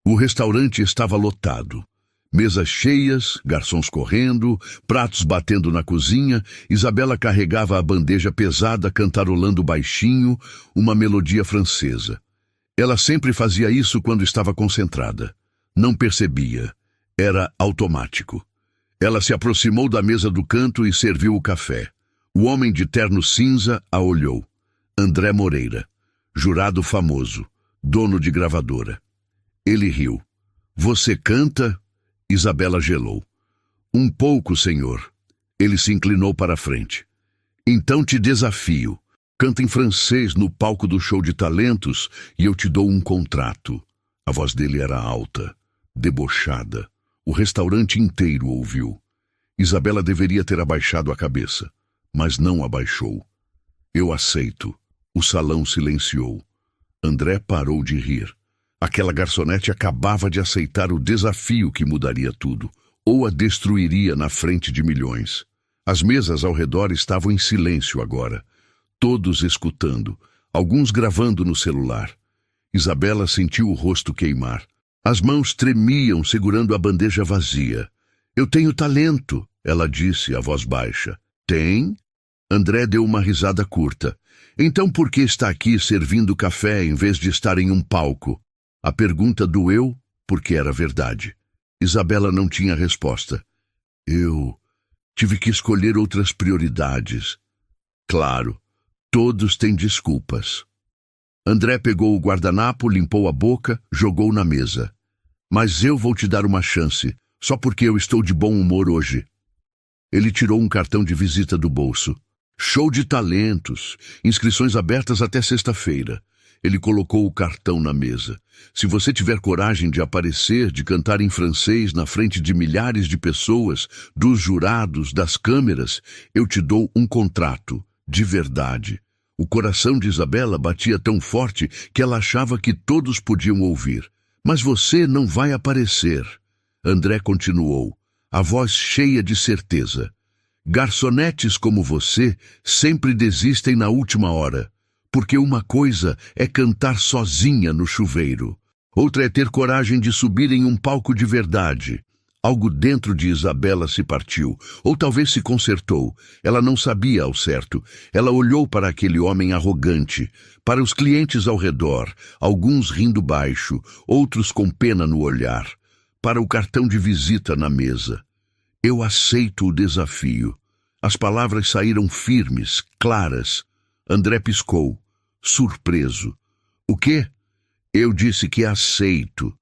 O restaurante estava lotado. Mesas cheias, garçons correndo, pratos batendo na cozinha. Isabela carregava a bandeja pesada, cantarolando baixinho uma melodia francesa. Ela sempre fazia isso quando estava concentrada. Não percebia. Era automático. Ela se aproximou da mesa do canto e serviu o café. O homem de terno cinza a olhou. André Moreira, jurado famoso, dono de gravadora. Ele riu. Você canta? Isabela gelou. Um pouco, senhor. Ele se inclinou para a frente. Então te desafio. Canta em francês no palco do show de talentos e eu te dou um contrato. A voz dele era alta, debochada. O restaurante inteiro ouviu. Isabela deveria ter abaixado a cabeça, mas não abaixou. Eu aceito. O salão silenciou. André parou de rir. Aquela garçonete acabava de aceitar o desafio que mudaria tudo, ou a destruiria na frente de milhões. As mesas ao redor estavam em silêncio agora, todos escutando, alguns gravando no celular. Isabela sentiu o rosto queimar. As mãos tremiam segurando a bandeja vazia. Eu tenho talento, ela disse, a voz baixa. Tem? André deu uma risada curta. Então por que está aqui servindo café em vez de estar em um palco? A pergunta doeu porque era verdade. Isabela não tinha resposta. Eu tive que escolher outras prioridades. Claro, todos têm desculpas. André pegou o guardanapo, limpou a boca, jogou na mesa. Mas eu vou te dar uma chance, só porque eu estou de bom humor hoje. Ele tirou um cartão de visita do bolso. Show de talentos, inscrições abertas até sexta-feira. Ele colocou o cartão na mesa. Se você tiver coragem de aparecer, de cantar em francês na frente de milhares de pessoas, dos jurados, das câmeras, eu te dou um contrato, de verdade. O coração de Isabela batia tão forte que ela achava que todos podiam ouvir. Mas você não vai aparecer. André continuou, a voz cheia de certeza. Garçonetes como você sempre desistem na última hora. Porque uma coisa é cantar sozinha no chuveiro. Outra é ter coragem de subir em um palco de verdade. Algo dentro de Isabela se partiu, ou talvez se consertou. Ela não sabia ao certo. Ela olhou para aquele homem arrogante, para os clientes ao redor, alguns rindo baixo, outros com pena no olhar, para o cartão de visita na mesa. Eu aceito o desafio. As palavras saíram firmes, claras. André piscou, surpreso. O quê? Eu disse que aceito.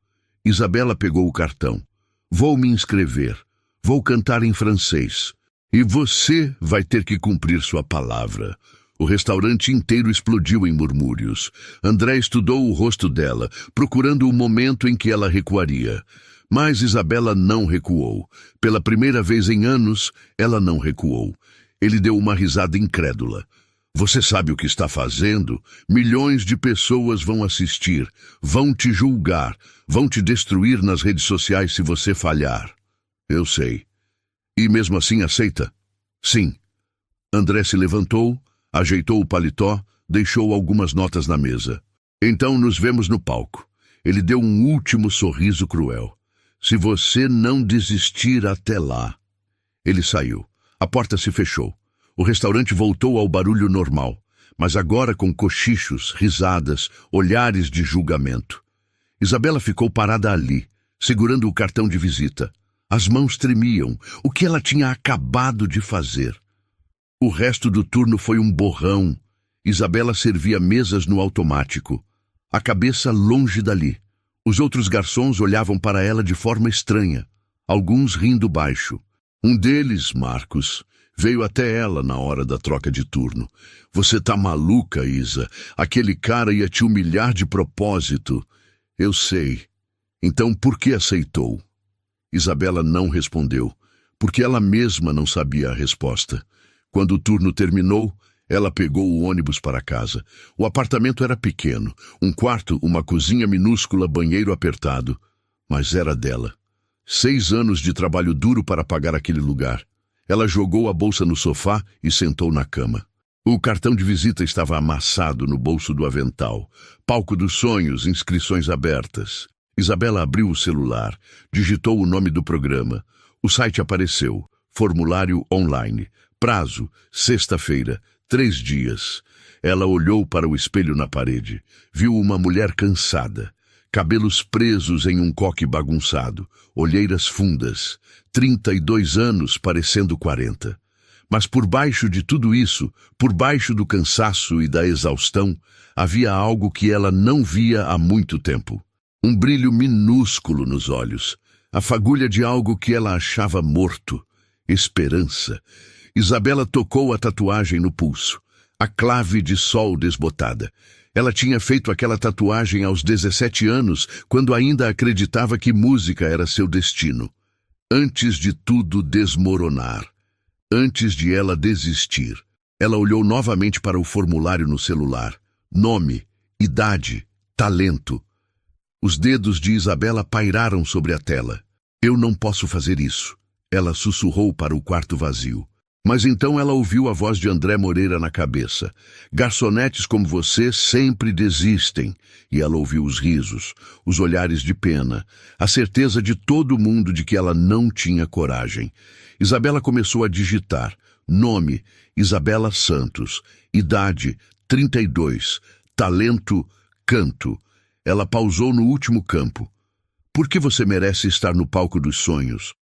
Isabela pegou o cartão. Vou me inscrever. Vou cantar em francês. E você vai ter que cumprir sua palavra. O restaurante inteiro explodiu em murmúrios. André estudou o rosto dela, procurando o momento em que ela recuaria. Mas Isabela não recuou. Pela primeira vez em anos, ela não recuou. Ele deu uma risada incrédula. Você sabe o que está fazendo? Milhões de pessoas vão assistir, vão te julgar, vão te destruir nas redes sociais se você falhar. Eu sei. E mesmo assim aceita? Sim. André se levantou, ajeitou o paletó, deixou algumas notas na mesa. Então nos vemos no palco. Ele deu um último sorriso cruel. Se você não desistir até lá. Ele saiu. A porta se fechou. O restaurante voltou ao barulho normal, mas agora com cochichos, risadas, olhares de julgamento. Isabela ficou parada ali, segurando o cartão de visita. As mãos tremiam, o que ela tinha acabado de fazer. O resto do turno foi um borrão. Isabela servia mesas no automático, a cabeça longe dali. Os outros garçons olhavam para ela de forma estranha, alguns rindo baixo. Um deles, Marcos, veio até ela na hora da troca de turno. Você tá maluca, Isa? Aquele cara ia te humilhar de propósito. Eu sei. Então por que aceitou? Isabela não respondeu, porque ela mesma não sabia a resposta. Quando o turno terminou, ela pegou o ônibus para casa. O apartamento era pequeno, um quarto, uma cozinha minúscula, banheiro apertado. Mas era dela. 6 anos de trabalho duro para pagar aquele lugar. Ela jogou a bolsa no sofá e sentou na cama. O cartão de visita estava amassado no bolso do avental. Palco dos sonhos, inscrições abertas. Isabela abriu o celular, digitou o nome do programa. O site apareceu. Formulário online. Prazo, sexta-feira, 3 dias. Ela olhou para o espelho na parede. Viu uma mulher cansada. Cabelos presos em um coque bagunçado. Olheiras fundas. 32 anos parecendo 40. Mas por baixo de tudo isso, por baixo do cansaço e da exaustão, havia algo que ela não via há muito tempo. Um brilho minúsculo nos olhos. A fagulha de algo que ela achava morto. Esperança. Isabela tocou a tatuagem no pulso. A clave de sol desbotada. Ela tinha feito aquela tatuagem aos 17 anos, quando ainda acreditava que música era seu destino. Antes de tudo desmoronar. Antes de ela desistir. Ela olhou novamente para o formulário no celular. Nome, idade, talento. Os dedos de Isabela pairaram sobre a tela. Eu não posso fazer isso. Ela sussurrou para o quarto vazio. Mas então ela ouviu a voz de André Moreira na cabeça. Garçonetes como você sempre desistem. E ela ouviu os risos, os olhares de pena, a certeza de todo mundo de que ela não tinha coragem. Isabela começou a digitar. Nome, Isabela Santos. Idade, 32. Talento, canto. Ela pausou no último campo. Por que você merece estar no palco dos sonhos?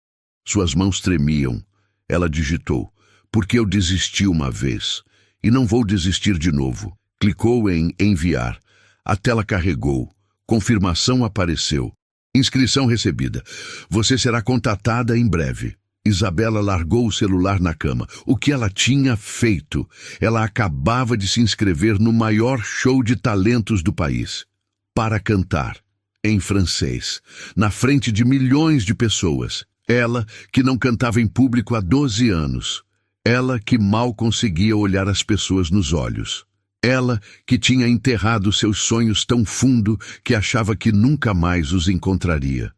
Suas mãos tremiam. Ela digitou. Porque eu desisti uma vez. E não vou desistir de novo. Clicou em enviar. A tela carregou. Confirmação apareceu. Inscrição recebida. Você será contatada em breve. Isabela largou o celular na cama. O que ela tinha feito? Ela acabava de se inscrever no maior show de talentos do país. Para cantar. Em francês. Na frente de milhões de pessoas. Ela, que não cantava em público há 12 anos. Ela que mal conseguia olhar as pessoas nos olhos. Ela que tinha enterrado seus sonhos tão fundo que achava que nunca mais os encontraria.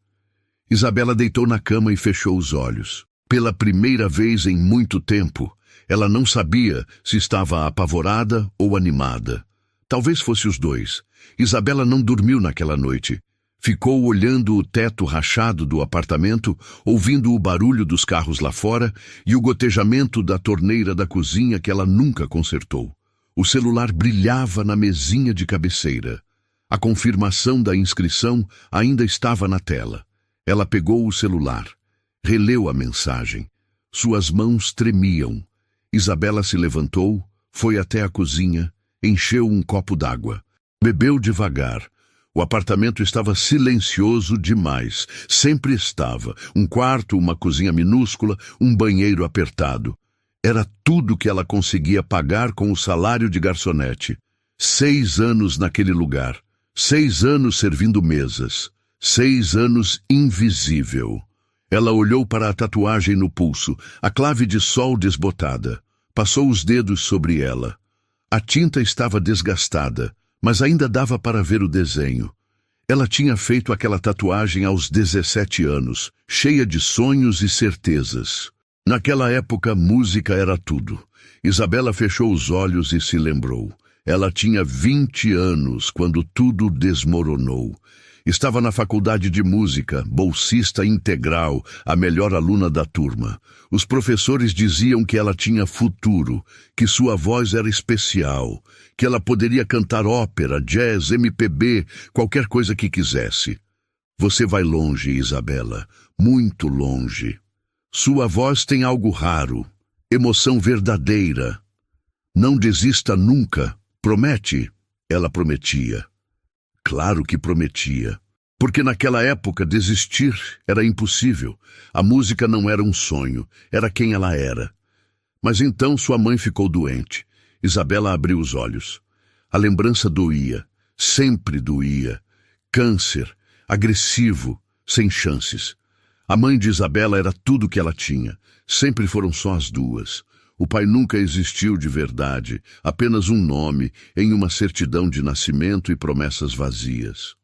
Isabela deitou na cama e fechou os olhos. Pela primeira vez em muito tempo, ela não sabia se estava apavorada ou animada. Talvez fosse os dois. Isabela não dormiu naquela noite. Ficou olhando o teto rachado do apartamento, ouvindo o barulho dos carros lá fora e o gotejamento da torneira da cozinha que ela nunca consertou. O celular brilhava na mesinha de cabeceira. A confirmação da inscrição ainda estava na tela. Ela pegou o celular. Releu a mensagem. Suas mãos tremiam. Isabela se levantou, foi até a cozinha, encheu um copo d'água. Bebeu devagar. O apartamento estava silencioso demais. Sempre estava. Um quarto, uma cozinha minúscula, um banheiro apertado. Era tudo que ela conseguia pagar com o salário de garçonete. 6 anos naquele lugar. 6 anos servindo mesas. 6 anos invisível. Ela olhou para a tatuagem no pulso, a clave de sol desbotada. Passou os dedos sobre ela. A tinta estava desgastada, mas ainda dava para ver o desenho. Ela tinha feito aquela tatuagem aos 17 anos, cheia de sonhos e certezas. Naquela época, música era tudo. Isabela fechou os olhos e se lembrou. Ela tinha 20 anos quando tudo desmoronou. Estava na faculdade de música, bolsista integral, a melhor aluna da turma. Os professores diziam que ela tinha futuro, que sua voz era especial, que ela poderia cantar ópera, jazz, MPB, qualquer coisa que quisesse. Você vai longe, Isabela, muito longe. Sua voz tem algo raro, emoção verdadeira. Não desista nunca. Promete? Ela prometia. Claro que prometia. Porque naquela época desistir era impossível. A música não era um sonho, era quem ela era. Mas então sua mãe ficou doente. Isabela abriu os olhos. A lembrança doía, sempre doía. Câncer, agressivo, sem chances. A mãe de Isabela era tudo que ela tinha. Sempre foram só as duas. O pai nunca existiu de verdade, apenas um nome, em uma certidão de nascimento e promessas vazias.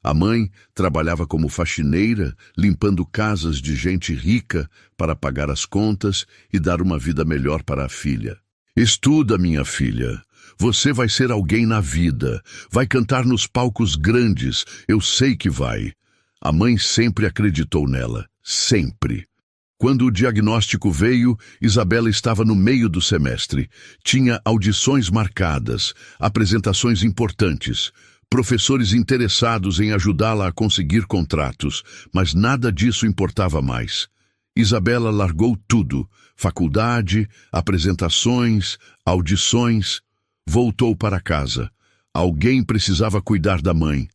A mãe trabalhava como faxineira, limpando casas de gente rica para pagar as contas e dar uma vida melhor para a filha. Estuda, minha filha. Você vai ser alguém na vida. Vai cantar nos palcos grandes. Eu sei que vai. A mãe sempre acreditou nela, sempre. Quando o diagnóstico veio, Isabela estava no meio do semestre. Tinha audições marcadas, apresentações importantes, professores interessados em ajudá-la a conseguir contratos, mas nada disso importava mais. Isabela largou tudo, faculdade, apresentações, audições, voltou para casa. Alguém precisava cuidar da mãe.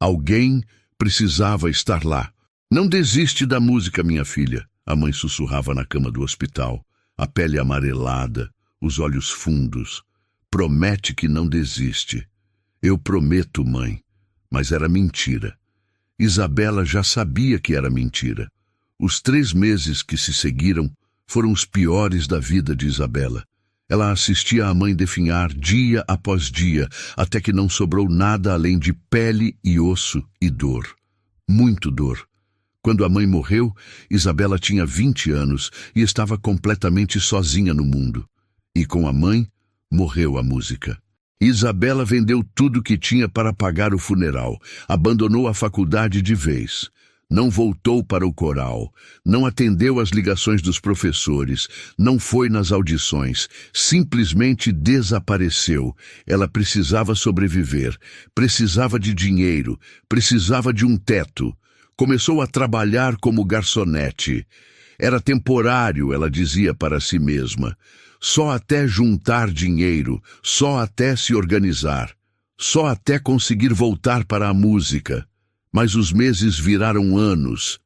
Alguém precisava estar lá. Não desiste da música, minha filha. A mãe sussurrava na cama do hospital, a pele amarelada, os olhos fundos. Promete que não desiste. Eu prometo, mãe. Mas era mentira. Isabela já sabia que era mentira. Os 3 meses que se seguiram foram os piores da vida de Isabela. Ela assistia a mãe definhar dia após dia, até que não sobrou nada além de pele e osso e dor. Muito dor. Quando a mãe morreu, Isabela tinha 20 anos e estava completamente sozinha no mundo. E com a mãe, morreu a música. Isabela vendeu tudo que tinha para pagar o funeral, abandonou a faculdade de vez. Não voltou para o coral, não atendeu às ligações dos professores, não foi nas audições, simplesmente desapareceu. Ela precisava sobreviver, precisava de dinheiro, precisava de um teto. Começou a trabalhar como garçonete. Era temporário, ela dizia para si mesma. Só até juntar dinheiro, só até se organizar, só até conseguir voltar para a música. Mas os meses viraram anos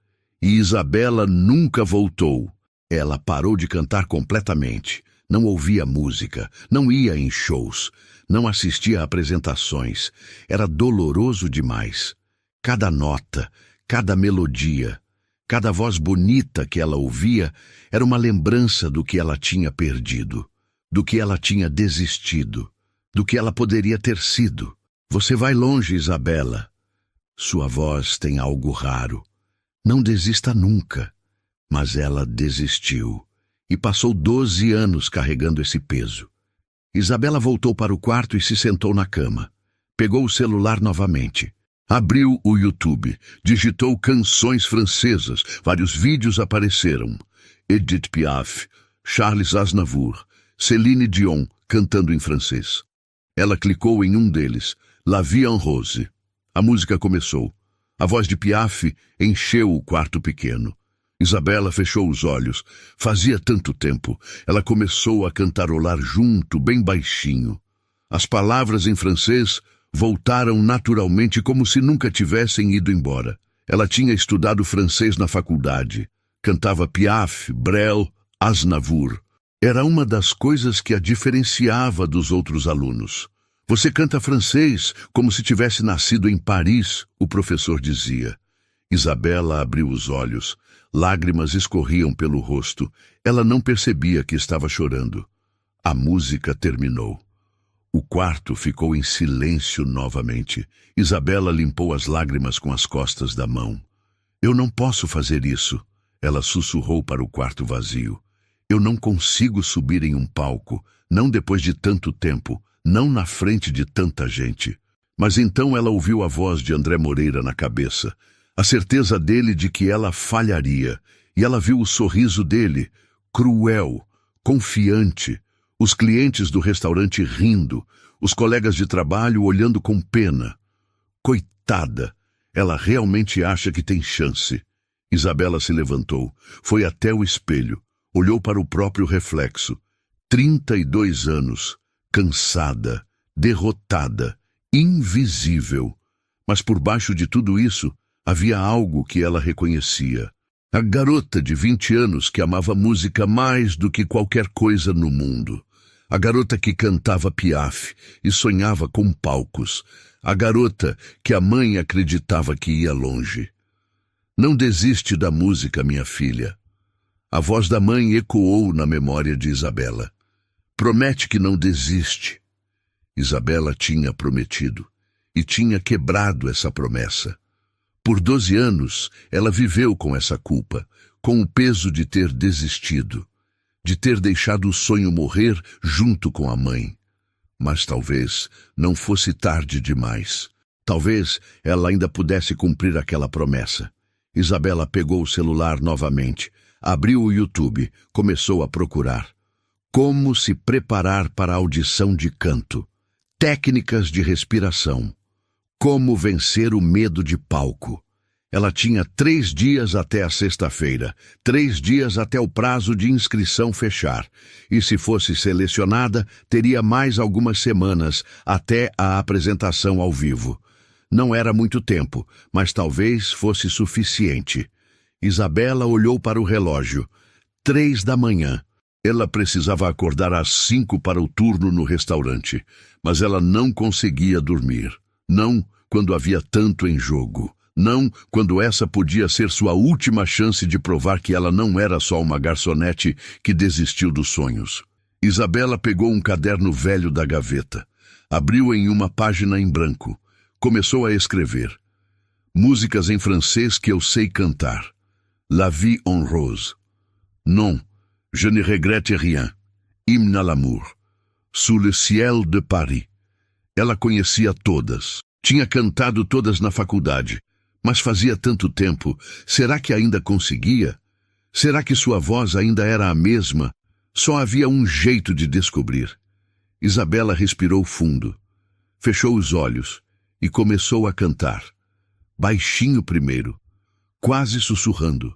e Isabela nunca voltou. Ela parou de cantar completamente. Não ouvia música, não ia em shows, não assistia a apresentações. Era doloroso demais. Cada nota, cada melodia, cada voz bonita que ela ouvia era uma lembrança do que ela tinha perdido, do que ela tinha desistido, do que ela poderia ter sido. Você vai longe, Isabela. Sua voz tem algo raro. Não desista nunca. Mas ela desistiu e passou 12 anos carregando esse peso. Isabela voltou para o quarto e se sentou na cama. Pegou o celular novamente. Abriu o YouTube, digitou canções francesas, vários vídeos apareceram. Edith Piaf, Charles Aznavour, Céline Dion cantando em francês. Ela clicou em um deles, La Vie en Rose. A música começou. A voz de Piaf encheu o quarto pequeno. Isabela fechou os olhos. Fazia tanto tempo. Ela começou a cantarolar junto, bem baixinho. As palavras em francês voltaram naturalmente como se nunca tivessem ido embora. Ela tinha estudado francês na faculdade. Cantava Piaf, Brel, Aznavour. Era uma das coisas que a diferenciava dos outros alunos. Você canta francês como se tivesse nascido em Paris, o professor dizia. Isabela abriu os olhos. Lágrimas escorriam pelo rosto. Ela não percebia que estava chorando. A música terminou. O quarto ficou em silêncio novamente. Isabela limpou as lágrimas com as costas da mão. Eu não posso fazer isso, ela sussurrou para o quarto vazio. Eu não consigo subir em um palco, não depois de tanto tempo, não na frente de tanta gente. Mas então ela ouviu a voz de André Moreira na cabeça, a certeza dele de que ela falharia, e ela viu o sorriso dele, cruel, confiante, os clientes do restaurante rindo, os colegas de trabalho olhando com pena. Coitada, ela realmente acha que tem chance. Isabela se levantou, foi até o espelho, olhou para o próprio reflexo. 32 anos, cansada, derrotada, invisível. Mas por baixo de tudo isso, havia algo que ela reconhecia. A garota de 20 anos que amava música mais do que qualquer coisa no mundo. A garota que cantava Piaf e sonhava com palcos. A garota que a mãe acreditava que ia longe. Não desiste da música, minha filha. A voz da mãe ecoou na memória de Isabela. Promete que não desiste. Isabela tinha prometido e tinha quebrado essa promessa. Por 12 anos, ela viveu com essa culpa, com o peso de ter desistido, de ter deixado o sonho morrer junto com a mãe. Mas talvez não fosse tarde demais. Talvez ela ainda pudesse cumprir aquela promessa. Isabela pegou o celular novamente, abriu o YouTube, começou a procurar. Como se preparar para a audição de canto. Técnicas de respiração. Como vencer o medo de palco. Ela tinha 3 dias até a sexta-feira, 3 dias até o prazo de inscrição fechar. E se fosse selecionada, teria mais algumas semanas até a apresentação ao vivo. Não era muito tempo, mas talvez fosse suficiente. Isabela olhou para o relógio. 3 da manhã. Ela precisava acordar às 5 para o turno no restaurante, mas ela não conseguia dormir. Não quando havia tanto em jogo. Não quando essa podia ser sua última chance de provar que ela não era só uma garçonete que desistiu dos sonhos. Isabela pegou um caderno velho da gaveta. Abriu em uma página em branco. Começou a escrever. Músicas em francês que eu sei cantar. La vie en rose. Non, je ne regrette rien. Hymne à l'amour. Sous le ciel de Paris. Ela conhecia todas. Tinha cantado todas na faculdade. Mas fazia tanto tempo. Será que ainda conseguia? Será que sua voz ainda era a mesma? Só havia um jeito de descobrir. Isabela respirou fundo. Fechou os olhos e começou a cantar. Baixinho primeiro, quase sussurrando.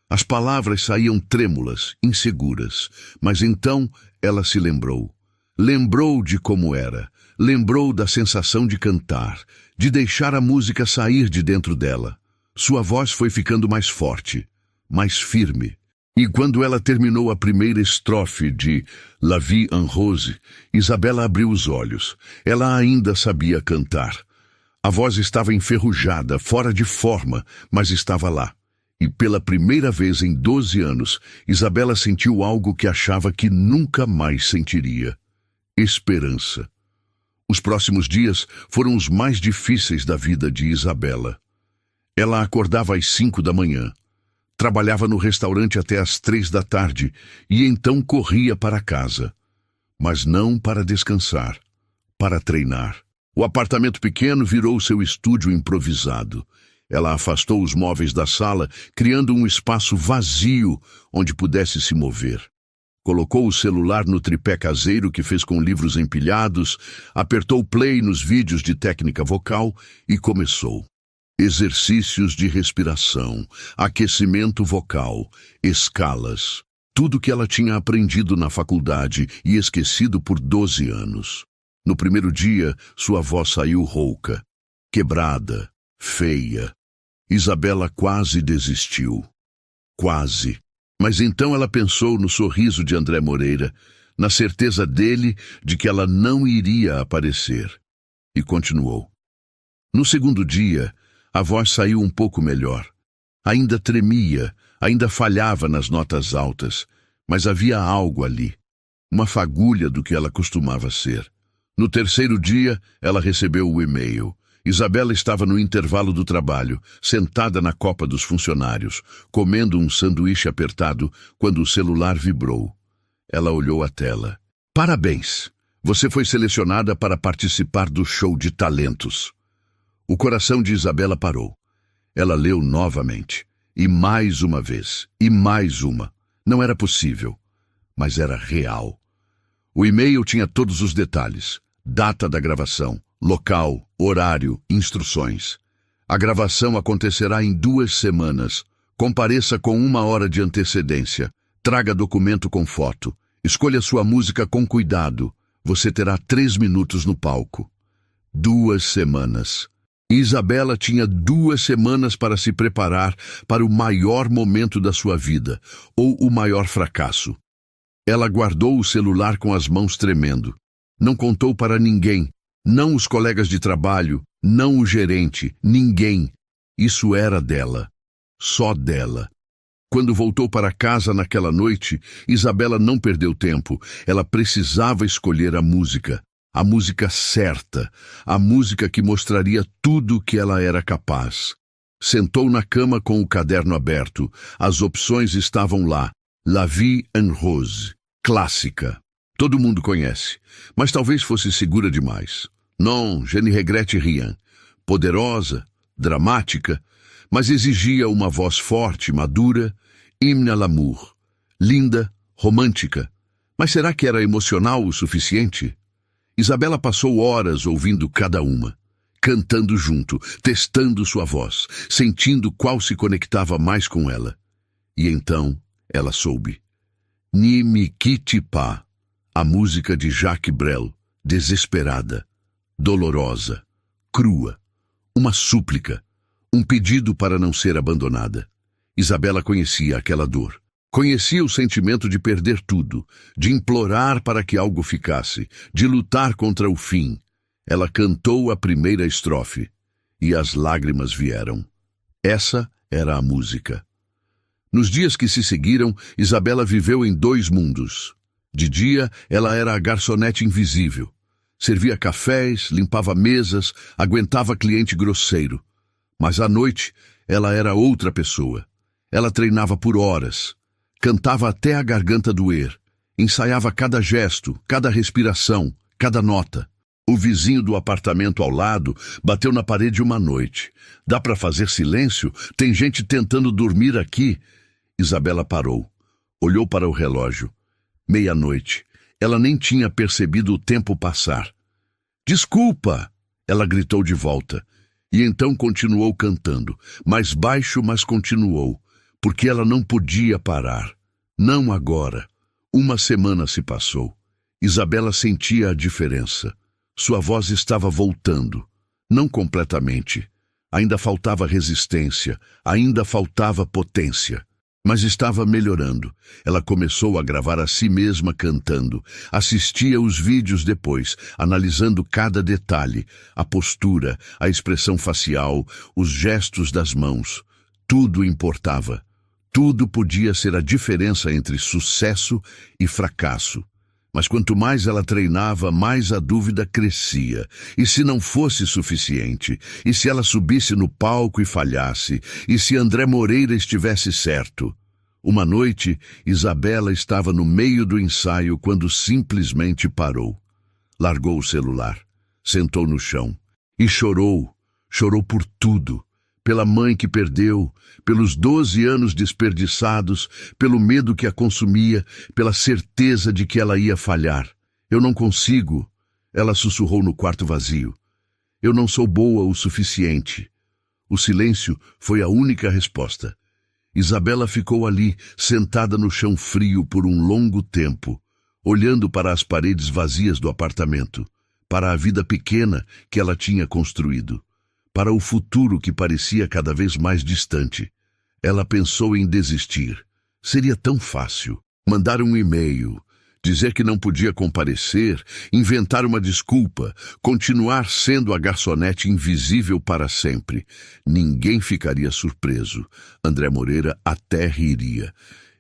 As palavras saíam trêmulas, inseguras, mas então ela se lembrou. Lembrou de como era, lembrou da sensação de cantar, de deixar a música sair de dentro dela. Sua voz foi ficando mais forte, mais firme. E quando ela terminou a primeira estrofe de La vie en rose, Isabela abriu os olhos. Ela ainda sabia cantar. A voz estava enferrujada, fora de forma, mas estava lá. E pela primeira vez em 12 anos, Isabela sentiu algo que achava que nunca mais sentiria. Esperança. Os próximos dias foram os mais difíceis da vida de Isabela. Ela acordava às 5 da manhã, trabalhava no restaurante até às 3 da tarde e então corria para casa. Mas não para descansar, para treinar. O apartamento pequeno virou seu estúdio improvisado. Ela afastou os móveis da sala, criando um espaço vazio onde pudesse se mover. Colocou o celular no tripé caseiro que fez com livros empilhados, apertou play nos vídeos de técnica vocal e começou. Exercícios de respiração, aquecimento vocal, escalas. Tudo que ela tinha aprendido na faculdade e esquecido por 12 anos. No primeiro dia, sua voz saiu rouca, quebrada, feia. Isabela quase desistiu. Quase. Mas então ela pensou no sorriso de André Moreira, na certeza dele de que ela não iria aparecer. E continuou. No segundo dia, a voz saiu um pouco melhor. Ainda tremia, ainda falhava nas notas altas, mas havia algo ali, uma fagulha do que ela costumava ser. No terceiro dia, ela recebeu o e-mail. Isabela estava no intervalo do trabalho, sentada na copa dos funcionários, comendo um sanduíche apertado, quando o celular vibrou. Ela olhou a tela. Parabéns! Você foi selecionada para participar do show de talentos. O coração de Isabela parou. Ela leu novamente. E mais uma vez. E mais uma. Não era possível. Mas era real. O e-mail tinha todos os detalhes. Data da gravação, local, horário, instruções. A gravação acontecerá em 2 semanas. Compareça com 1 hora de antecedência. Traga documento com foto. Escolha sua música com cuidado. Você terá 3 minutos no palco. 2 semanas. Isabela tinha 2 semanas para se preparar para o maior momento da sua vida, ou o maior fracasso. Ela guardou o celular com as mãos tremendo. Não contou para ninguém, não os colegas de trabalho, não o gerente, ninguém. Isso era dela, só dela. Quando voltou para casa naquela noite, Isabela não perdeu tempo. Ela precisava escolher a música certa, a música que mostraria tudo o que ela era capaz. Sentou na cama com o caderno aberto. As opções estavam lá. La vie en rose, clássica. Todo mundo conhece, mas talvez fosse segura demais. Non, je ne regrette rien. poderosa, dramática, mas exigia uma voz forte, madura, hymne à l'amour, linda, romântica. Mas será que era emocional o suficiente? Isabela passou horas ouvindo cada uma, cantando junto, testando sua voz, sentindo qual se conectava mais com ela. E então ela soube. Ne me quitte pas, a música de Jacques Brel, desesperada, dolorosa, crua, uma súplica, um pedido para não ser abandonada. Isabela conhecia aquela dor. Conhecia o sentimento de perder tudo, de implorar para que algo ficasse, de lutar contra o fim. Ela cantou a primeira estrofe, e as lágrimas vieram. Essa era a música. Nos dias que se seguiram, Isabela viveu em dois mundos. De dia, ela era a garçonete invisível. Servia cafés, limpava mesas, aguentava cliente grosseiro. Mas à noite, ela era outra pessoa. Ela treinava por horas. Cantava até a garganta doer. Ensaiava cada gesto, cada respiração, cada nota. O vizinho do apartamento ao lado bateu na parede uma noite. Dá para fazer silêncio? Tem gente tentando dormir aqui. Isabela parou. Olhou para o relógio. Meia-noite. Ela nem tinha percebido o tempo passar. Desculpa! Ela gritou de volta. E então continuou cantando. Mais baixo, mas continuou. Porque ela não podia parar. Não agora. Uma semana se passou. Isabela sentia a diferença. Sua voz estava voltando. Não completamente. Ainda faltava resistência. Ainda faltava potência. Mas estava melhorando. Ela começou a gravar a si mesma cantando. Assistia os vídeos depois, analisando cada detalhe. A postura, a expressão facial, os gestos das mãos. Tudo importava. Tudo podia ser a diferença entre sucesso e fracasso. Mas quanto mais ela treinava, mais a dúvida crescia. E se não fosse suficiente? E se ela subisse no palco e falhasse? E se André Moreira estivesse certo? Uma noite, Isabela estava no meio do ensaio quando simplesmente parou. Largou o celular, sentou no chão e chorou. Chorou por tudo. Pela mãe que perdeu, pelos 12 anos desperdiçados, pelo medo que a consumia, pela certeza de que ela ia falhar. Eu não consigo, ela sussurrou no quarto vazio. Eu não sou boa o suficiente. O silêncio foi a única resposta. Isabela ficou ali, sentada no chão frio por um longo tempo, olhando para as paredes vazias do apartamento, para a vida pequena que ela tinha construído. Para o futuro que parecia cada vez mais distante. Ela pensou em desistir. Seria tão fácil. Mandar um e-mail, dizer que não podia comparecer, inventar uma desculpa, continuar sendo a garçonete invisível para sempre. Ninguém ficaria surpreso. André Moreira até riria.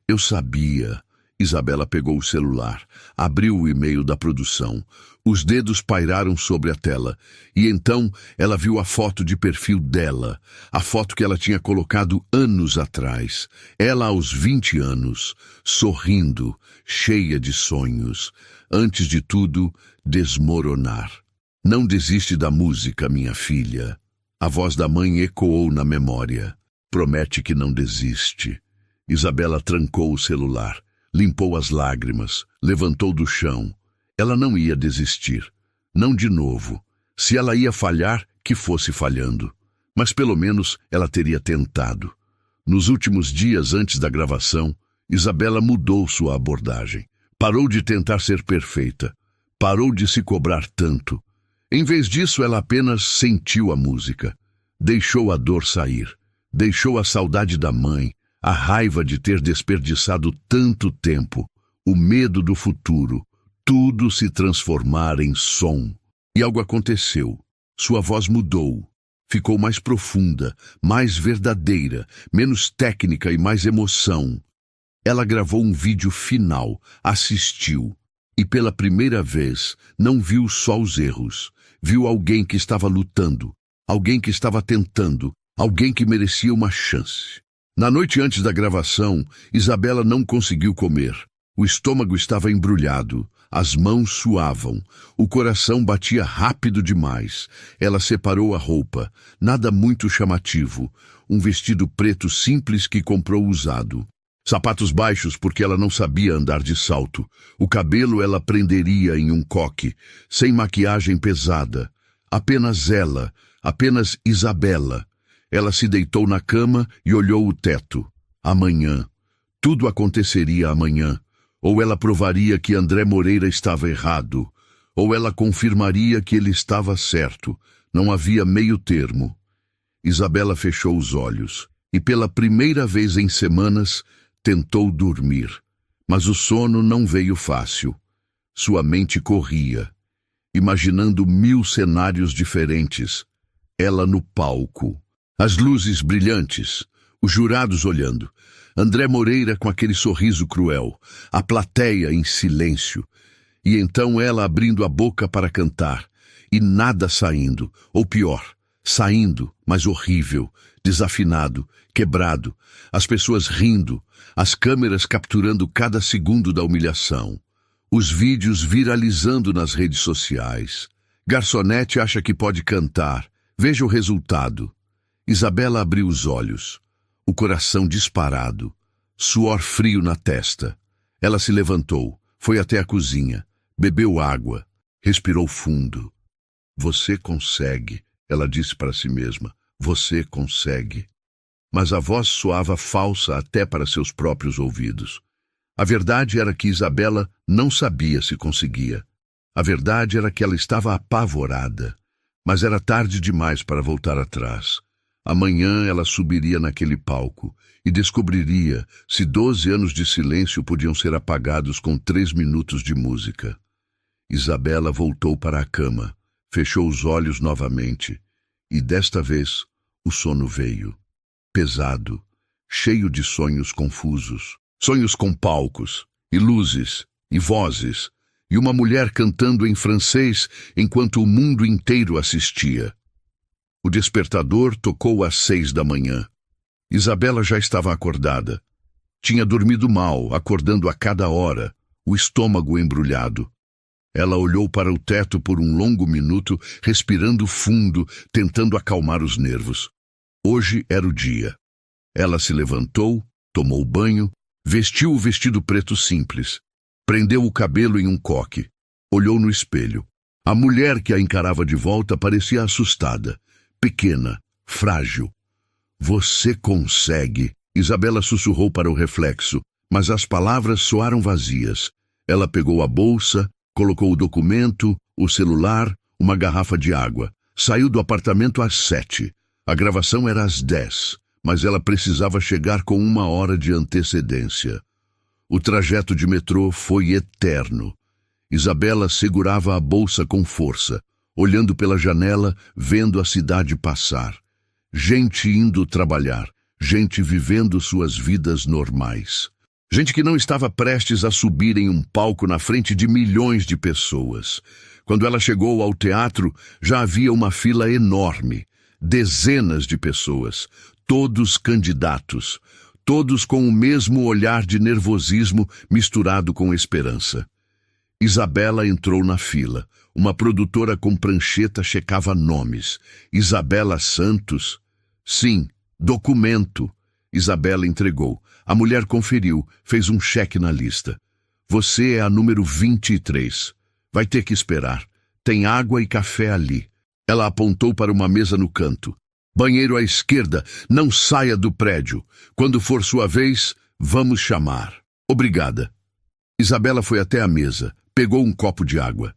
Eu sabia. Isabela pegou o celular, abriu o e-mail da produção. Os dedos pairaram sobre a tela, e então ela viu a foto de perfil dela, a foto que ela tinha colocado anos atrás. Ela aos 20 anos, sorrindo, cheia de sonhos. Antes de tudo, desmoronar. Não desiste da música, minha filha. A voz da mãe ecoou na memória. Promete que não desiste. Isabela trancou o celular. Limpou as lágrimas, levantou do chão. Ela não ia desistir. Não de novo. Se ela ia falhar, que fosse falhando. Mas pelo menos ela teria tentado. Nos últimos dias antes da gravação, Isabela mudou sua abordagem. Parou de tentar ser perfeita. Parou de se cobrar tanto. Em vez disso, ela apenas sentiu a música. Deixou a dor sair. Deixou a saudade da mãe. A raiva de ter desperdiçado tanto tempo, o medo do futuro, tudo se transformar em som. E algo aconteceu. Sua voz mudou. Ficou mais profunda, mais verdadeira, menos técnica e mais emoção. Ela gravou um vídeo final, assistiu. E pela primeira vez, não viu só os erros. Viu alguém que estava lutando, alguém que estava tentando, alguém que merecia uma chance. Na noite antes da gravação, Isabela não conseguiu comer. O estômago estava embrulhado, As mãos suavam, o coração batia rápido demais. Ela separou a roupa, nada muito chamativo, um vestido preto simples que comprou usado. Sapatos baixos porque ela não sabia andar de salto. O cabelo ela prenderia em um coque, sem maquiagem pesada. Apenas ela, apenas Isabela. Ela se deitou na cama e olhou o teto. Amanhã. Tudo aconteceria amanhã. Ou ela provaria que André Moreira estava errado, ou ela confirmaria que ele estava certo. Não havia meio termo. Isabela fechou os olhos e, pela primeira vez em semanas, tentou dormir. Mas o sono não veio fácil. Sua mente corria, imaginando 1000 cenários diferentes. Ela no palco, as luzes brilhantes, os jurados olhando. André Moreira com aquele sorriso cruel, a plateia em silêncio, e então ela abrindo a boca para cantar, e nada saindo, ou pior, saindo, mas horrível, desafinado, quebrado, as pessoas rindo, as câmeras capturando cada segundo da humilhação, os vídeos viralizando nas redes sociais. Garçonete acha que pode cantar, veja o resultado. Isabela abriu os olhos. O coração disparado, suor frio na testa. Ela se levantou, foi até a cozinha, bebeu água, respirou fundo. Você consegue, ela disse para si mesma, você consegue. Mas a voz soava falsa até para seus próprios ouvidos. A verdade era que Isabela não sabia se conseguia. A verdade era que ela estava apavorada, mas era tarde demais para voltar atrás. Amanhã ela subiria naquele palco e descobriria se 12 anos de silêncio podiam ser apagados com 3 minutos de música. Isabela voltou para a cama, fechou os olhos novamente e, desta vez, o sono veio. Pesado, cheio de sonhos confusos. Sonhos com palcos, e luzes, e vozes, e uma mulher cantando em francês enquanto o mundo inteiro assistia. O despertador tocou às 6 da manhã. Isabela já estava acordada. Tinha dormido mal, acordando a cada hora, o estômago embrulhado. Ela olhou para o teto por um longo minuto, respirando fundo, tentando acalmar os nervos. Hoje era o dia. Ela se levantou, tomou banho, vestiu o vestido preto simples, prendeu o cabelo em um coque, olhou no espelho. A mulher que a encarava de volta parecia assustada. Pequena, frágil. Você consegue, Isabela sussurrou para o reflexo, mas as palavras soaram vazias. Ela pegou a bolsa, colocou o documento, o celular, uma garrafa de água. Saiu do apartamento às 7. A gravação era às 10, mas ela precisava chegar com 1 hora de antecedência. O trajeto de metrô foi eterno. Isabela segurava a bolsa com força, olhando pela janela, vendo a cidade passar. Gente indo trabalhar, gente vivendo suas vidas normais. Gente que não estava prestes a subir em um palco na frente de milhões de pessoas. Quando ela chegou ao teatro, já havia uma fila enorme. Dezenas de pessoas, todos candidatos, todos com o mesmo olhar de nervosismo misturado com esperança. Isabela entrou na fila. Uma produtora com prancheta checava nomes. Isabela Santos? Sim, documento. Isabela entregou. A mulher conferiu, fez um cheque na lista. Você é a número 23. Vai ter que esperar. Tem água e café ali. Ela apontou para uma mesa no canto. Banheiro à esquerda, não saia do prédio. Quando for sua vez, vamos chamar. Obrigada. Isabela foi até a mesa, pegou um copo de água.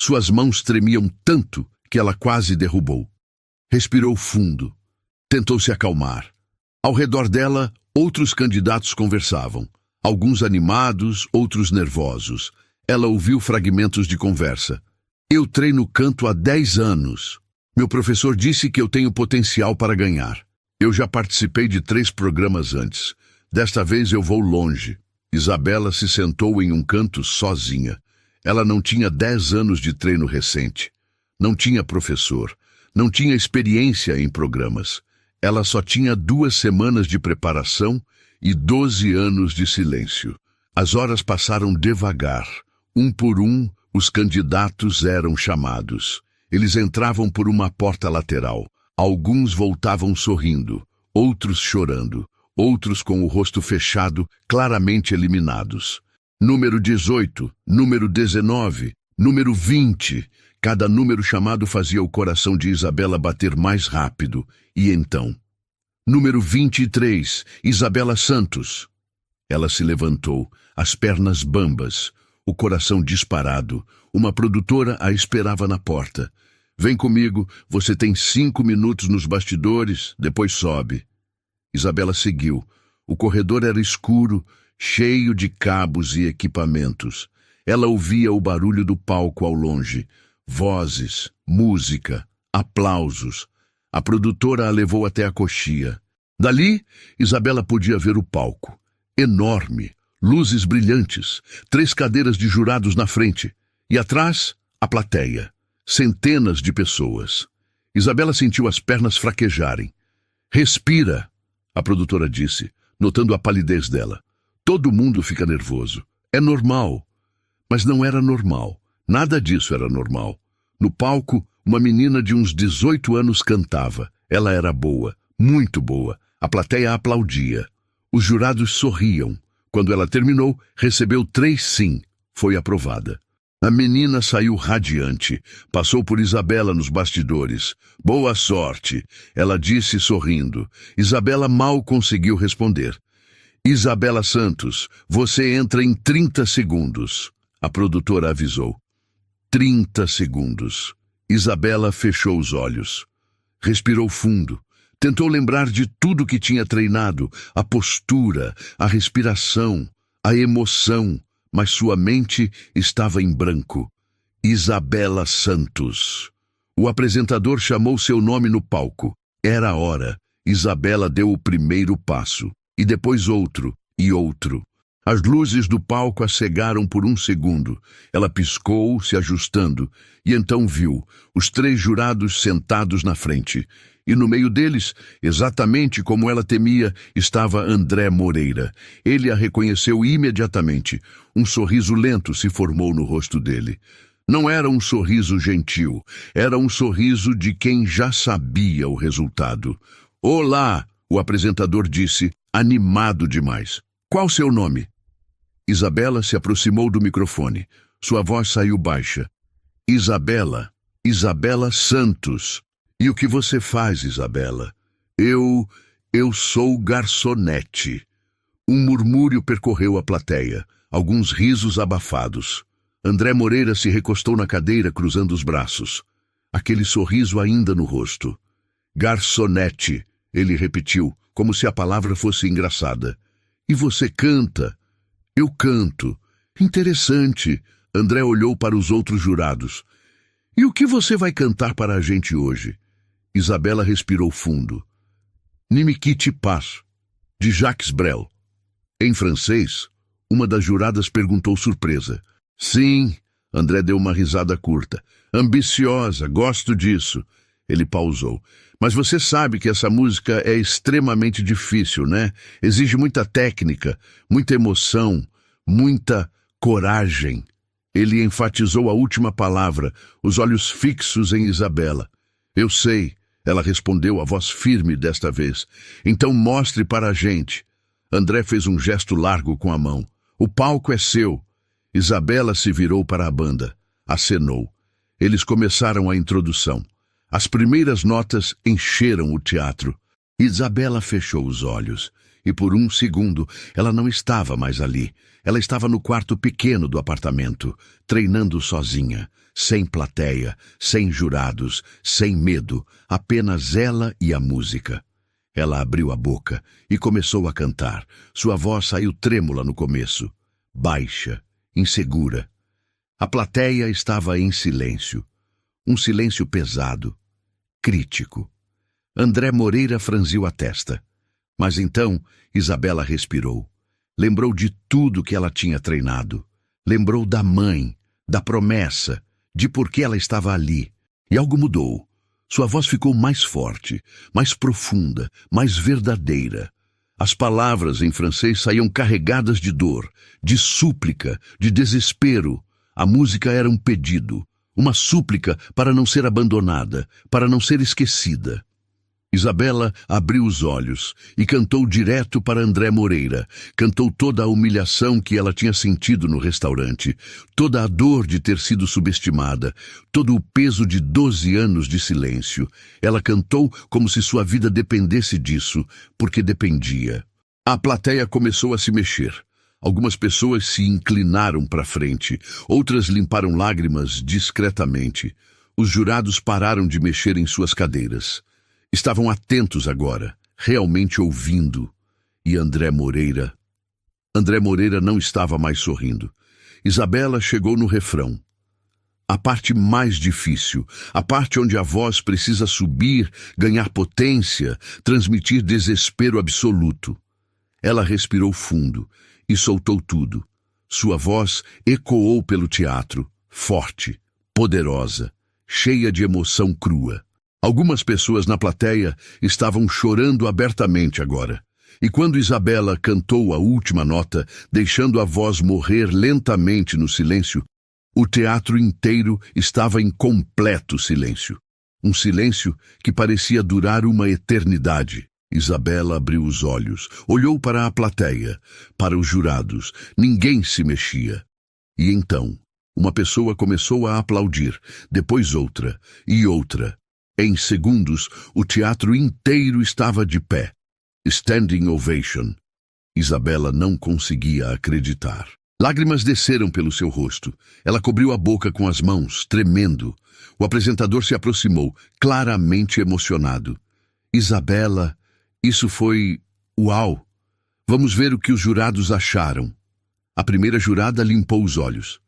Suas mãos tremiam tanto que ela quase derrubou. Respirou fundo. Tentou se acalmar. Ao redor dela, outros candidatos conversavam. Alguns animados, outros nervosos. Ela ouviu fragmentos de conversa. Eu treino canto há 10 anos. Meu professor disse que eu tenho potencial para ganhar. Eu já participei de 3 programas antes. Desta vez eu vou longe. Isabela se sentou em um canto sozinha. Ela não tinha 10 anos de treino recente. Não tinha professor. Não tinha experiência em programas. Ela só tinha 2 semanas de preparação e 12 anos de silêncio. As horas passaram devagar. Um por um, os candidatos eram chamados. Eles entravam por uma porta lateral. Alguns voltavam sorrindo, outros chorando, outros com o rosto fechado, claramente eliminados. Número 18, número 19, número 20. Cada número chamado fazia o coração de Isabela bater mais rápido. E então... Número 23, Isabela Santos. Ela se levantou, as pernas bambas, o coração disparado. Uma produtora a esperava na porta. Vem comigo, você tem 5 minutos nos bastidores, depois sobe. Isabela seguiu. O corredor era escuro, cheio de cabos e equipamentos. Ela ouvia o barulho do palco ao longe. Vozes, música, aplausos. A produtora a levou até a coxia. Dali, Isabela podia ver o palco. Enorme, luzes brilhantes, 3 cadeiras de jurados na frente. E atrás, a plateia. Centenas de pessoas. Isabela sentiu as pernas fraquejarem. Respira, a produtora disse, notando a palidez dela. Todo mundo fica nervoso. É normal. Mas não era normal. Nada disso era normal. No palco, uma menina de uns 18 anos cantava. Ela era boa, muito boa. A plateia aplaudia. Os jurados sorriam. Quando ela terminou, recebeu 3 sim. Foi aprovada. A menina saiu radiante. Passou por Isabela nos bastidores. Boa sorte, ela disse sorrindo. Isabela mal conseguiu responder. Isabela Santos, você entra em 30 segundos. A produtora avisou. 30 segundos. Isabela fechou os olhos. Respirou fundo. Tentou lembrar de tudo que tinha treinado, a postura, a respiração, a emoção, mas sua mente estava em branco. Isabela Santos. O apresentador chamou seu nome no palco. Era a hora. Isabela deu o primeiro passo, e depois outro, e outro. As luzes do palco a cegaram por 1 segundo. Ela piscou, se ajustando, e então viu os 3 jurados sentados na frente. E no meio deles, exatamente como ela temia, estava André Moreira. Ele a reconheceu imediatamente. Um sorriso lento se formou no rosto dele. Não era um sorriso gentil, era um sorriso de quem já sabia o resultado. Olá, o apresentador disse, animado demais. Qual seu nome? Isabela se aproximou do microfone. Sua voz saiu baixa. Isabela Santos. E o que você faz, Isabela? Eu sou garçonete. Um murmúrio percorreu a plateia, alguns risos abafados. André Moreira se recostou na cadeira, cruzando os braços. Aquele sorriso ainda no rosto. Garçonete, ele repetiu, como se a palavra fosse engraçada. E você canta? Eu canto. Interessante. André olhou para os outros jurados. E o que você vai cantar para a gente hoje? Isabela respirou fundo. Ne me quitte pas, de Jacques Brel. Em francês, uma das juradas perguntou surpresa. Sim, André deu uma risada curta. Ambiciosa, gosto disso. Ele pausou. Mas você sabe que essa música é extremamente difícil, né? Exige muita técnica, muita emoção, muita coragem. Ele enfatizou a última palavra, os olhos fixos em Isabela. Eu sei, ela respondeu, a voz firme desta vez. Então mostre para a gente. André fez um gesto largo com a mão. O palco é seu. Isabela se virou para a banda. Acenou. Eles começaram a introdução. As primeiras notas encheram o teatro. Isabela fechou os olhos. E por 1 segundo, ela não estava mais ali. Ela estava no quarto pequeno do apartamento, treinando sozinha, sem plateia, sem jurados, sem medo, apenas ela e a música. Ela abriu a boca e começou a cantar. Sua voz saiu trêmula no começo, baixa, insegura. A plateia estava em silêncio. Um silêncio pesado, crítico. André Moreira franziu a testa. Mas então Isabela respirou. Lembrou de tudo que ela tinha treinado. Lembrou da mãe, da promessa, de por que ela estava ali. E algo mudou. Sua voz ficou mais forte, mais profunda, mais verdadeira. As palavras em francês saíam carregadas de dor, de súplica, de desespero. A música era um pedido, uma súplica para não ser abandonada, para não ser esquecida. Isabela abriu os olhos e cantou direto para André Moreira. Cantou toda a humilhação que ela tinha sentido no restaurante, toda a dor de ter sido subestimada, todo o peso de 12 anos de silêncio. Ela cantou como se sua vida dependesse disso, porque dependia. A plateia começou a se mexer. Algumas pessoas se inclinaram para frente, outras limparam lágrimas discretamente. Os jurados pararam de mexer em suas cadeiras. Estavam atentos agora, realmente ouvindo. E André Moreira não estava mais sorrindo. Isabela chegou no refrão. A parte mais difícil, a parte onde a voz precisa subir, ganhar potência, transmitir desespero absoluto. Ela respirou fundo e soltou tudo. Sua voz ecoou pelo teatro, forte, poderosa, cheia de emoção crua. Algumas pessoas na plateia estavam chorando abertamente agora. E quando Isabela cantou a última nota, deixando a voz morrer lentamente no silêncio, o teatro inteiro estava em completo silêncio. Um silêncio que parecia durar uma eternidade. Isabela abriu os olhos, olhou para a plateia, para os jurados. Ninguém se mexia. E então, uma pessoa começou a aplaudir, depois outra e outra. Em segundos, o teatro inteiro estava de pé. Standing ovation. Isabela não conseguia acreditar. Lágrimas desceram pelo seu rosto. Ela cobriu a boca com as mãos, tremendo. O apresentador se aproximou, claramente emocionado. Isabela, isso foi... Uau! Vamos ver o que os jurados acharam. A primeira jurada limpou os olhos.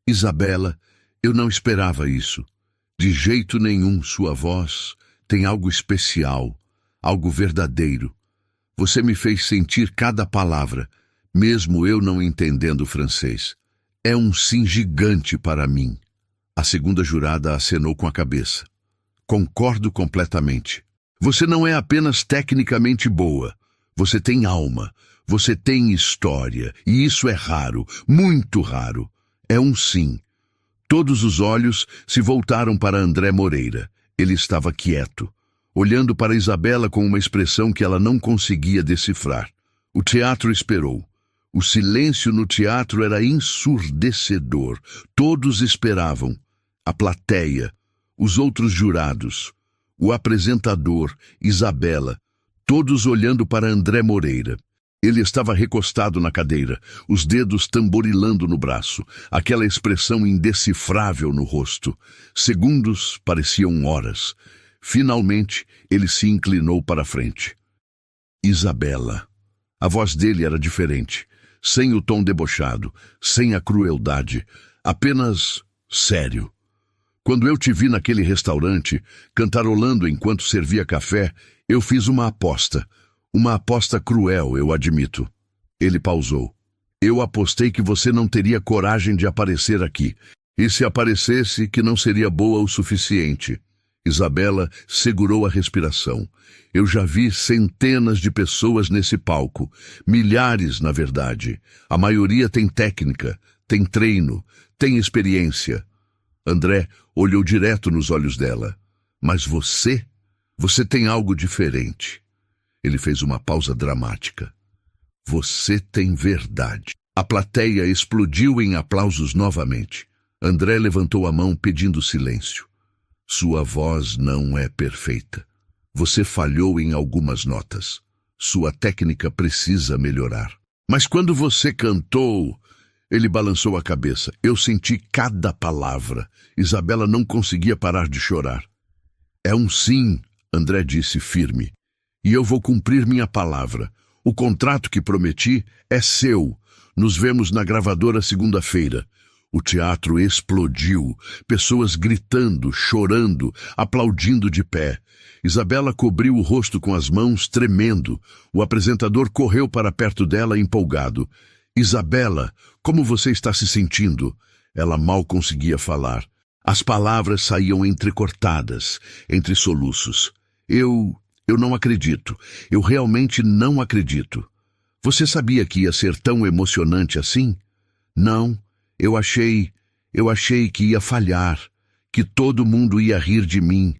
Isabela, eu não esperava isso. De jeito nenhum, sua voz tem algo especial, algo verdadeiro. Você me fez sentir cada palavra, mesmo eu não entendendo francês. É um sim gigante para mim. A segunda jurada acenou com a cabeça. Concordo completamente. Você não é apenas tecnicamente boa. Você tem alma, você tem história, e isso é raro, muito raro. É um sim. Todos os olhos se voltaram para André Moreira. Ele estava quieto, olhando para Isabela com uma expressão que ela não conseguia decifrar. O teatro esperou. O silêncio no teatro era ensurdecedor. Todos esperavam. A plateia, os outros jurados, o apresentador, Isabela, todos olhando para André Moreira. Ele estava recostado na cadeira, os dedos tamborilando no braço, aquela expressão indecifrável no rosto. Segundos pareciam horas. Finalmente, ele se inclinou para a frente. Isabela. A voz dele era diferente, sem o tom debochado, sem a crueldade, apenas sério. Quando eu te vi naquele restaurante, cantarolando enquanto servia café, eu fiz uma aposta. Uma aposta cruel, eu admito. Ele pausou. Eu apostei que você não teria coragem de aparecer aqui. E se aparecesse, que não seria boa o suficiente. Isabela segurou a respiração. Eu já vi centenas de pessoas nesse palco. Milhares, na verdade. A maioria tem técnica, tem treino, tem experiência. André olhou direto nos olhos dela. Mas você tem algo diferente. Ele fez uma pausa dramática. Você tem verdade. A plateia explodiu em aplausos novamente. André levantou a mão pedindo silêncio. Sua voz não é perfeita. Você falhou em algumas notas. Sua técnica precisa melhorar. Mas quando você cantou... Ele balançou a cabeça. Eu senti cada palavra. Isabela não conseguia parar de chorar. É um sim, André disse firme. E eu vou cumprir minha palavra. O contrato que prometi é seu. Nos vemos na gravadora segunda-feira. O teatro explodiu. Pessoas gritando, chorando, aplaudindo de pé. Isabela cobriu o rosto com as mãos, tremendo. O apresentador correu para perto dela, empolgado. Isabela, como você está se sentindo? Ela mal conseguia falar. As palavras saíam entrecortadas, entre soluços. Eu não acredito. Eu realmente não acredito. Você sabia que ia ser tão emocionante assim? Não, eu achei Eu achei que ia falhar, que todo mundo ia rir de mim.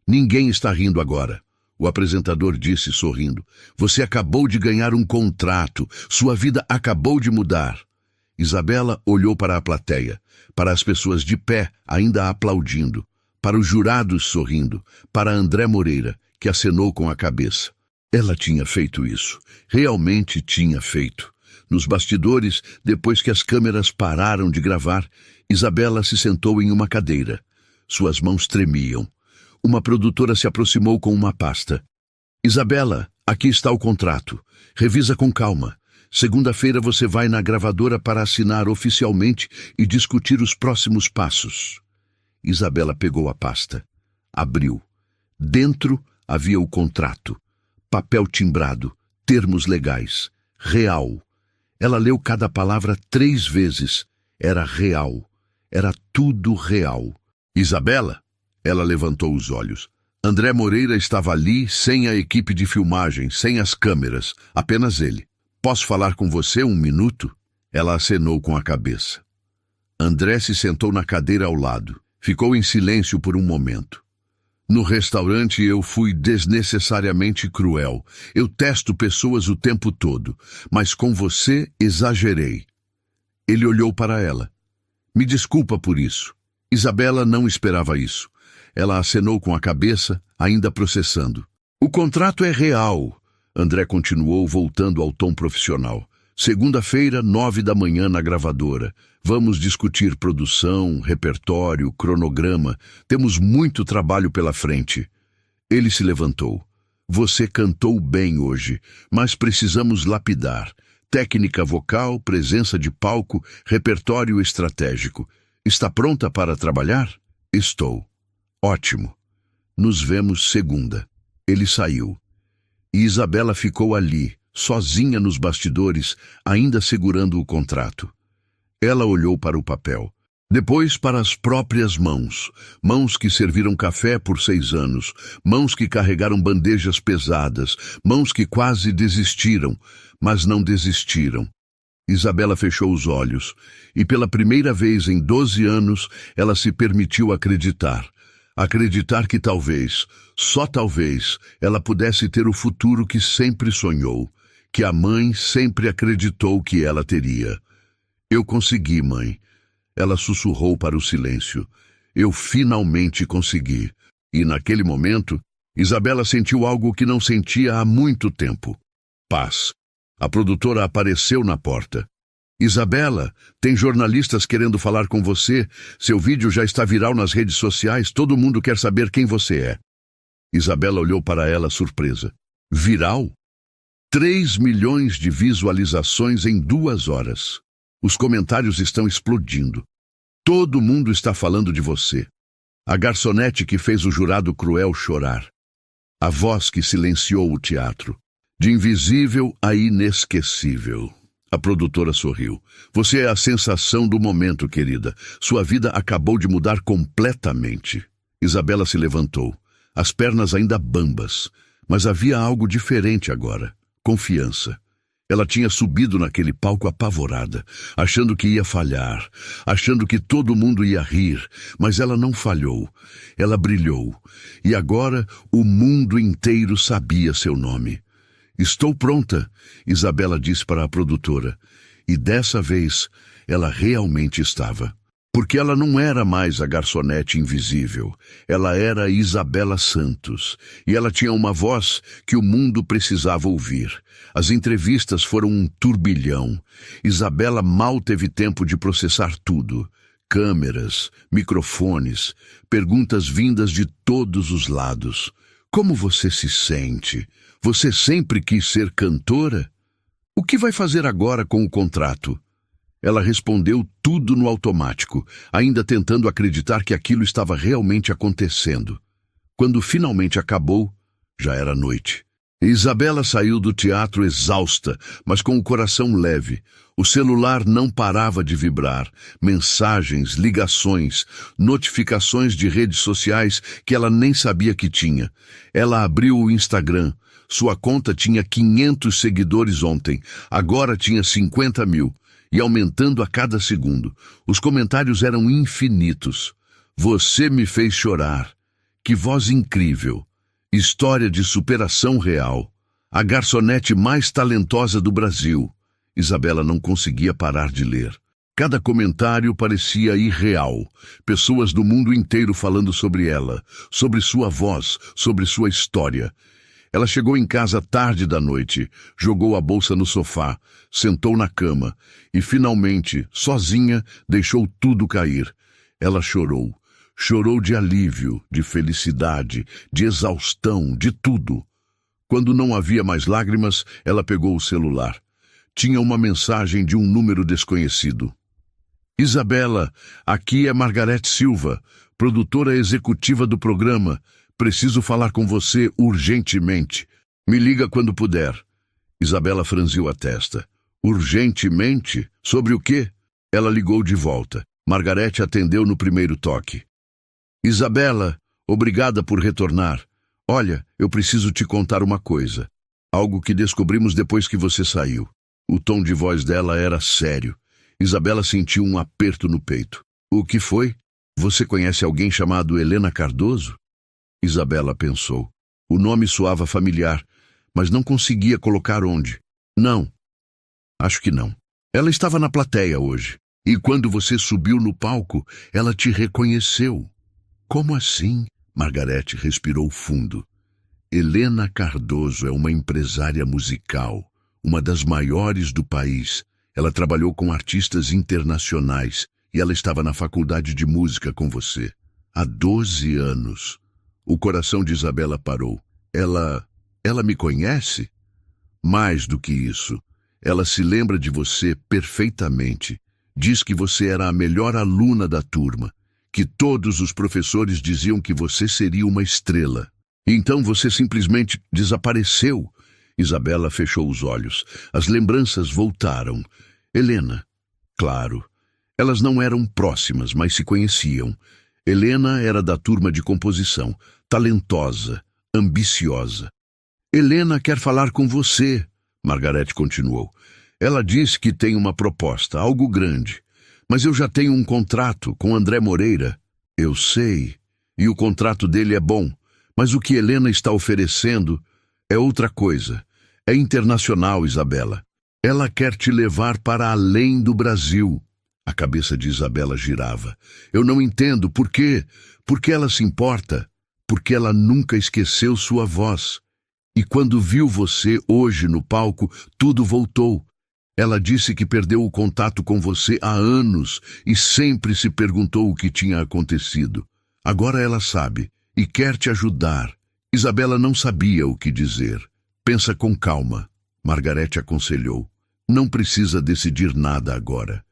Ninguém está rindo agora. O apresentador disse sorrindo. Você acabou de ganhar um contrato. Sua vida acabou de mudar. Isabela olhou para a plateia, para as pessoas de pé, ainda aplaudindo, para os jurados sorrindo, para André Moreira, que acenou com a cabeça. Ela tinha feito isso. Realmente tinha feito. Nos bastidores, depois que as câmeras pararam de gravar, Isabela se sentou em uma cadeira. Suas mãos tremiam. Uma produtora se aproximou com uma pasta. Isabela, aqui está o contrato. Revisa com calma. Segunda-feira você vai na gravadora para assinar oficialmente e discutir os próximos passos. Isabela pegou a pasta. Abriu. Dentro havia o contrato. Papel timbrado. Termos legais. Real. Ela leu cada palavra 3 vezes. Era real. Era tudo real. Isabela? Ela levantou os olhos. André Moreira estava ali, sem a equipe de filmagem, sem as câmeras, apenas ele. Posso falar com você 1 minuto? Ela acenou com a cabeça. André se sentou na cadeira ao lado. Ficou em silêncio por um momento. No restaurante eu fui desnecessariamente cruel. Eu testo pessoas o tempo todo, mas com você exagerei. Ele olhou para ela. Me desculpa por isso. Isabela não esperava isso. Ela acenou com a cabeça, ainda processando. O contrato é real, André continuou, voltando ao tom profissional. Segunda-feira, 9 da manhã na gravadora. Vamos discutir produção, repertório, cronograma. Temos muito trabalho pela frente. Ele se levantou. Você cantou bem hoje, mas precisamos lapidar. Técnica vocal, presença de palco, repertório estratégico. Está pronta para trabalhar? Estou. Ótimo. Nos vemos segunda. Ele saiu. E Isabela ficou ali, sozinha nos bastidores, ainda segurando o contrato. Ela olhou para o papel. Depois para as próprias mãos. Mãos que serviram café por 6 anos. Mãos que carregaram bandejas pesadas. Mãos que quase desistiram, mas não desistiram. Isabela fechou os olhos. E pela primeira vez em 12 anos, ela se permitiu acreditar. Acreditar que talvez, só talvez, ela pudesse ter o futuro que sempre sonhou, que a mãe sempre acreditou que ela teria. Eu consegui, mãe. Ela sussurrou para o silêncio. Eu finalmente consegui. E naquele momento, Isabela sentiu algo que não sentia há muito tempo. Paz. A produtora apareceu na porta. Isabela, tem jornalistas querendo falar com você. Seu vídeo já está viral nas redes sociais. Todo mundo quer saber quem você é. Isabela olhou para ela surpresa. Viral? 3 milhões de visualizações em 2 horas. Os comentários estão explodindo. Todo mundo está falando de você. A garçonete que fez o jurado cruel chorar. A voz que silenciou o teatro. De invisível a inesquecível. A produtora sorriu. Você é a sensação do momento, querida. Sua vida acabou de mudar completamente. Isabela se levantou. As pernas ainda bambas. Mas havia algo diferente agora. Confiança. Ela tinha subido naquele palco apavorada, achando que ia falhar, achando que todo mundo ia rir, mas ela não falhou. Ela brilhou. E agora o mundo inteiro sabia seu nome. Estou pronta, Isabela disse para a produtora. E dessa vez, ela realmente estava. Porque ela não era mais a garçonete invisível. Ela era Isabela Santos. E ela tinha uma voz que o mundo precisava ouvir. As entrevistas foram um turbilhão. Isabela mal teve tempo de processar tudo. Câmeras, microfones, perguntas vindas de todos os lados. Como você se sente? Você sempre quis ser cantora? O que vai fazer agora com o contrato? Ela respondeu tudo no automático, ainda tentando acreditar que aquilo estava realmente acontecendo. Quando finalmente acabou, já era noite. Isabela saiu do teatro exausta, mas com o coração leve. O celular não parava de vibrar. Mensagens, ligações, notificações de redes sociais que ela nem sabia que tinha. Ela abriu o Instagram. Sua conta tinha 500 seguidores ontem, agora tinha 50 mil. e aumentando a cada segundo. Os comentários eram infinitos. Você me fez chorar. Que voz incrível. História de superação real. A garçonete mais talentosa do Brasil. Isabela não conseguia parar de ler. Cada comentário parecia irreal. Pessoas do mundo inteiro falando sobre ela, sobre sua voz, sobre sua história. Ela chegou em casa tarde da noite, jogou a bolsa no sofá, sentou na cama e, finalmente, sozinha, deixou tudo cair. Ela chorou. Chorou de alívio, de felicidade, de exaustão, de tudo. Quando não havia mais lágrimas, ela pegou o celular. Tinha uma mensagem de um número desconhecido. Isabela, aqui é Margarete Silva, produtora executiva do programa. Preciso falar com você urgentemente. Me liga quando puder. Isabela franziu a testa. Urgentemente? Sobre o quê? Ela ligou de volta. Margarete atendeu no primeiro toque. Isabela, obrigada por retornar. Olha, eu preciso te contar uma coisa. Algo que descobrimos depois que você saiu. O tom de voz dela era sério. Isabela sentiu um aperto no peito. O que foi? Você conhece alguém chamado Helena Cardoso? Isabela pensou. O nome soava familiar, mas não conseguia colocar onde. Não. Acho que não. Ela estava na plateia hoje. E quando você subiu no palco, ela te reconheceu. Como assim? Margarete respirou fundo. Helena Cardoso é uma empresária musical, uma das maiores do país. Ela trabalhou com artistas internacionais e ela estava na faculdade de música com você. Há 12 anos. O coração de Isabela parou. Ela me conhece? Mais do que isso. Ela se lembra de você perfeitamente. Diz que você era a melhor aluna da turma, que todos os professores diziam que você seria uma estrela. Então você simplesmente desapareceu. Isabela fechou os olhos. As lembranças voltaram. Helena. Claro. Elas não eram próximas, mas se conheciam. Helena era da turma de composição, talentosa, ambiciosa. Helena quer falar com você, Margarete continuou. Ela disse que tem uma proposta, algo grande. Mas eu já tenho um contrato com André Moreira. Eu sei. E o contrato dele é bom. Mas o que Helena está oferecendo é outra coisa. É internacional, Isabela. Ela quer te levar para além do Brasil. A cabeça de Isabela girava. Eu não entendo por quê. Por que ela se importa? Porque ela nunca esqueceu sua voz. E quando viu você hoje no palco, tudo voltou. Ela disse que perdeu o contato com você há anos e sempre se perguntou o que tinha acontecido. Agora ela sabe e quer te ajudar. Isabela não sabia o que dizer. Pensa com calma, Margarete aconselhou. Não precisa decidir nada agora.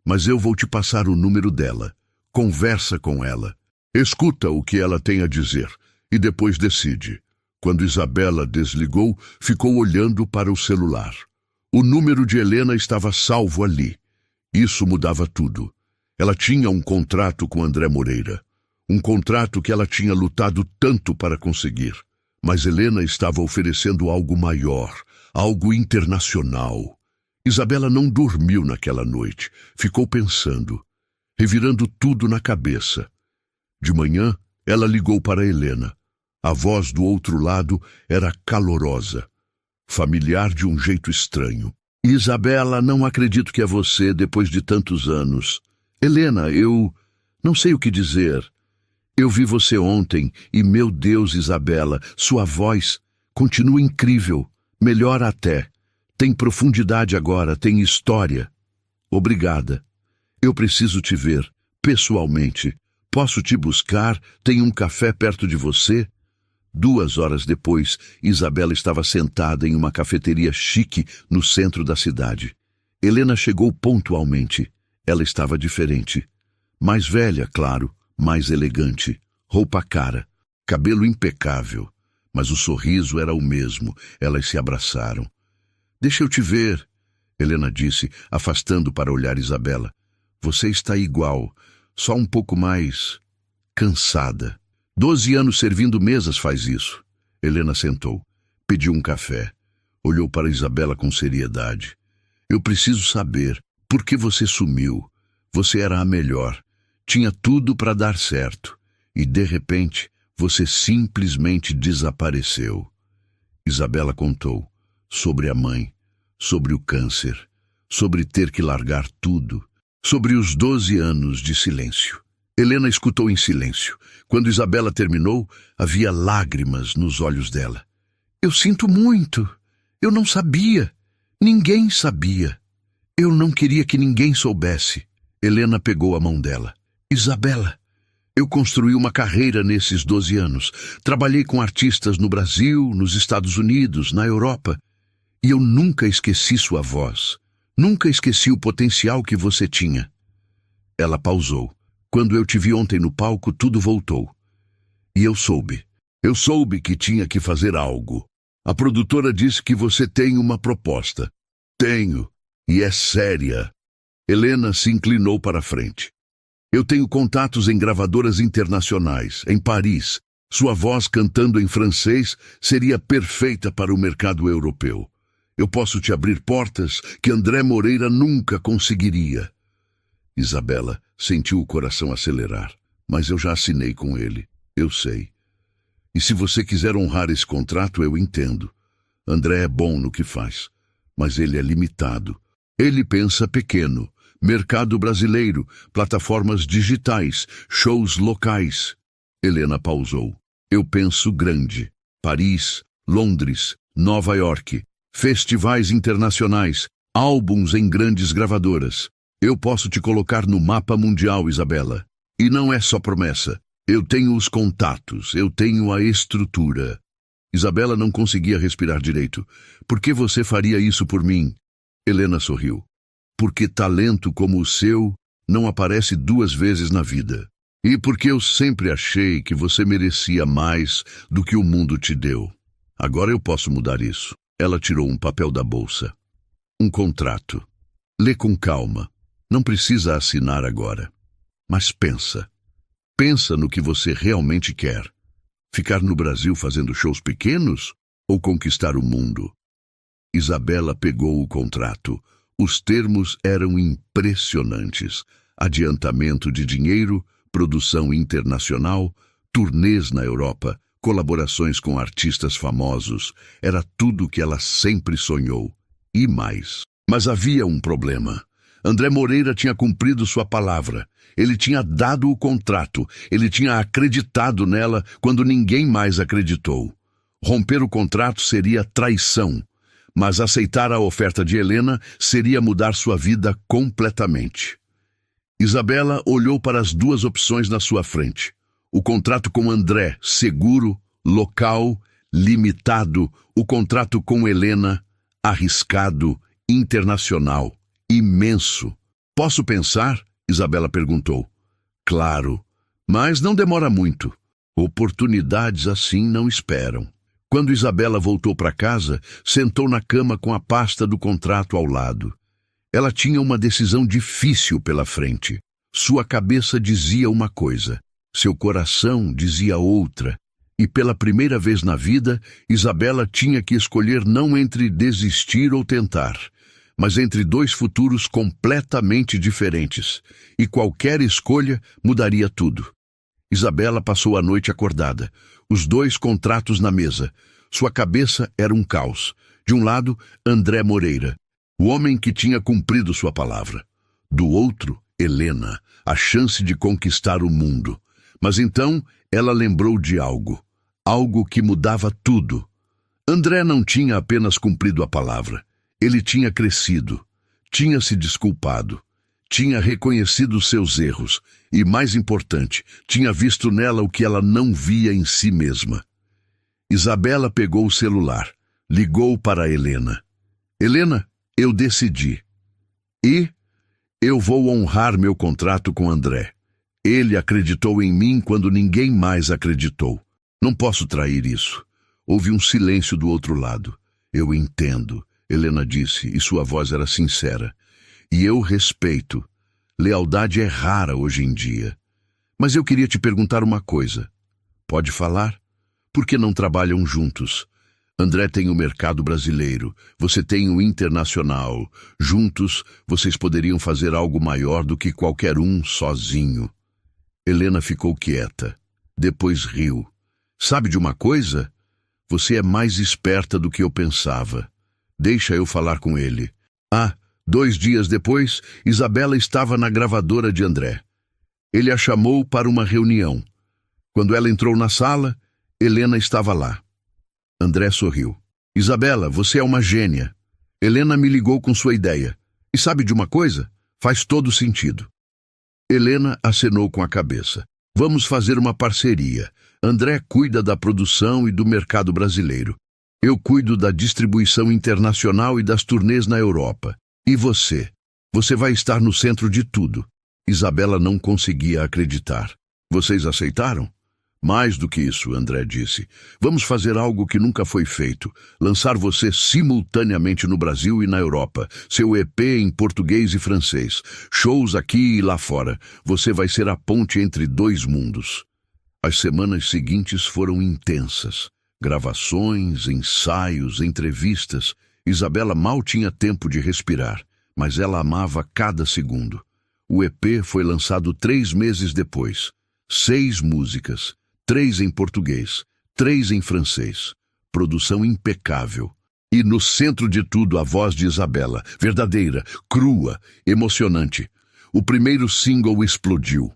Mas eu vou te passar o número dela. Conversa com ela. Escuta o que ela tem a dizer e depois decide. Quando Isabela desligou, ficou olhando para o celular. O número de Helena estava salvo ali. Isso mudava tudo. Ela tinha um contrato com André Moreira. Um contrato que ela tinha lutado tanto para conseguir. Mas Helena estava oferecendo algo maior, algo internacional. Isabela não dormiu naquela noite. Ficou pensando, revirando tudo na cabeça. De manhã, ela ligou para Helena. A voz do outro lado era calorosa, familiar de um jeito estranho. Isabela, não acredito que é você depois de tantos anos. Helena, eu não sei o que dizer. Eu vi você ontem e, meu Deus, Isabela, sua voz continua incrível, melhor até. Tem profundidade agora, tem história. Obrigada. Eu preciso te ver, pessoalmente. Posso te buscar? Tem um café perto de você? 2 horas depois, Isabela estava sentada em uma cafeteria chique no centro da cidade. Helena chegou pontualmente. Ela estava diferente. Mais velha, claro, mais elegante. Roupa cara, cabelo impecável. Mas o sorriso era o mesmo. Elas se abraçaram. Deixa eu te ver, Helena disse, afastando para olhar Isabela. Você está igual, só um pouco mais cansada. 12 anos servindo mesas faz isso. Helena sentou, pediu um café, olhou para Isabela com seriedade. Eu preciso saber, Por que você sumiu? Você era a melhor. Tinha tudo para dar certo. E, de repente, você simplesmente desapareceu. Isabela contou sobre a mãe, sobre o câncer, sobre ter que largar tudo, sobre os 12 anos de silêncio. Helena escutou em silêncio. Quando Isabela terminou, havia lágrimas nos olhos dela. Eu sinto muito. Eu não sabia. Ninguém sabia. Eu não queria que ninguém soubesse. Helena pegou a mão dela. Isabela, eu construí uma carreira nesses 12 anos. Trabalhei com artistas no Brasil, nos Estados Unidos, na Europa. E eu nunca esqueci sua voz. Nunca esqueci o potencial que você tinha. Ela pausou. Quando eu te vi ontem no palco, tudo voltou. E eu soube. Eu soube que tinha que fazer algo. A produtora disse que você tem uma proposta. Tenho. E é séria. Helena se inclinou para a frente. Eu tenho contatos em gravadoras internacionais, em Paris. Sua voz cantando em francês seria perfeita para o mercado europeu. Eu posso te abrir portas que André Moreira nunca conseguiria. Isabela sentiu o coração acelerar. Mas eu já assinei com ele. Eu sei. E se você quiser honrar esse contrato, eu entendo. André é bom no que faz, mas ele é limitado. Ele pensa pequeno. Mercado brasileiro, plataformas digitais, shows locais. Helena pausou. Eu penso grande. Paris, Londres, Nova York, festivais internacionais, álbuns em grandes gravadoras. Eu posso te colocar no mapa mundial, Isabela. E não é só promessa. Eu tenho os contatos, eu tenho a estrutura. Isabela não conseguia respirar direito. Por que você faria isso por mim? Helena sorriu. Porque talento como o seu não aparece 2 vezes na vida. E porque eu sempre achei que você merecia mais do que o mundo te deu. Agora eu posso mudar isso. Ela tirou um papel da bolsa. Um contrato. Lê com calma. Não precisa assinar agora. Mas pensa. Pensa no que você realmente quer. Ficar no Brasil fazendo shows pequenos ou conquistar o mundo? Isabela pegou o contrato. Os termos eram impressionantes. Adiantamento de dinheiro, produção internacional, turnês na Europa, colaborações com artistas famosos. Era tudo o que ela sempre sonhou. E mais. Mas havia um problema. André Moreira tinha cumprido sua palavra. Ele tinha dado o contrato. Ele tinha acreditado nela quando ninguém mais acreditou. Romper o contrato seria traição. Mas aceitar a oferta de Helena seria mudar sua vida completamente. Isabela olhou para as 2 opções na sua frente. O contrato com André, seguro, local, limitado. O contrato com Helena, arriscado, internacional, imenso. Posso pensar? Isabela perguntou. Claro, mas não demora muito. Oportunidades assim não esperam. Quando Isabela voltou para casa, sentou na cama com a pasta do contrato ao lado. Ela tinha uma decisão difícil pela frente. Sua cabeça dizia uma coisa, seu coração dizia outra. E pela primeira vez na vida, Isabela tinha que escolher não entre desistir ou tentar, mas entre 2 futuros completamente diferentes. E qualquer escolha mudaria tudo. Isabela passou a noite acordada, os 2 contratos na mesa. Sua cabeça era um caos. De um lado, André Moreira, o homem que tinha cumprido sua palavra. Do outro, Helena, a chance de conquistar o mundo. Mas então, ela lembrou de algo. Algo que mudava tudo. André não tinha apenas cumprido a palavra. Ele tinha crescido. Tinha se desculpado. Tinha reconhecido seus erros. E, mais importante, tinha visto nela o que ela não via em si mesma. Isabela pegou o celular. Ligou para Helena. Helena, eu decidi. E eu vou honrar meu contrato com André. Ele acreditou em mim quando ninguém mais acreditou. Não posso trair isso. Houve um silêncio do outro lado. Eu entendo, Helena disse, e sua voz era sincera. E eu respeito. Lealdade é rara hoje em dia. Mas eu queria te perguntar uma coisa. Pode falar? Por que não trabalham juntos? André tem o mercado brasileiro, você tem o internacional. Juntos, vocês poderiam fazer algo maior do que qualquer um sozinho. Helena ficou quieta. Depois riu. Sabe de uma coisa? Você é mais esperta do que eu pensava. Deixa eu falar com ele. 2 dias depois, Isabela estava na gravadora de André. Ele a chamou para uma reunião. Quando ela entrou na sala, Helena estava lá. André sorriu. Isabela, você é uma gênia. Helena me ligou com sua ideia. E sabe de uma coisa? Faz todo sentido. Helena acenou com a cabeça. Vamos fazer uma parceria. André cuida da produção e do mercado brasileiro. Eu cuido da distribuição internacional e das turnês na Europa. E você? Você vai estar no centro de tudo. Isabela não conseguia acreditar. Vocês aceitaram? Mais do que isso, André disse. Vamos fazer algo que nunca foi feito. Lançar você simultaneamente no Brasil e na Europa. Seu EP em português e francês. Shows aqui e lá fora. Você vai ser a ponte entre 2 mundos. As semanas seguintes foram intensas. Gravações, ensaios, entrevistas. Isabela mal tinha tempo de respirar, mas ela amava cada segundo. O EP foi lançado 3 meses depois. 6 músicas, 3 em português, 3 em francês. Produção impecável. E no centro de tudo a voz de Isabela, verdadeira, crua, emocionante. O primeiro single explodiu.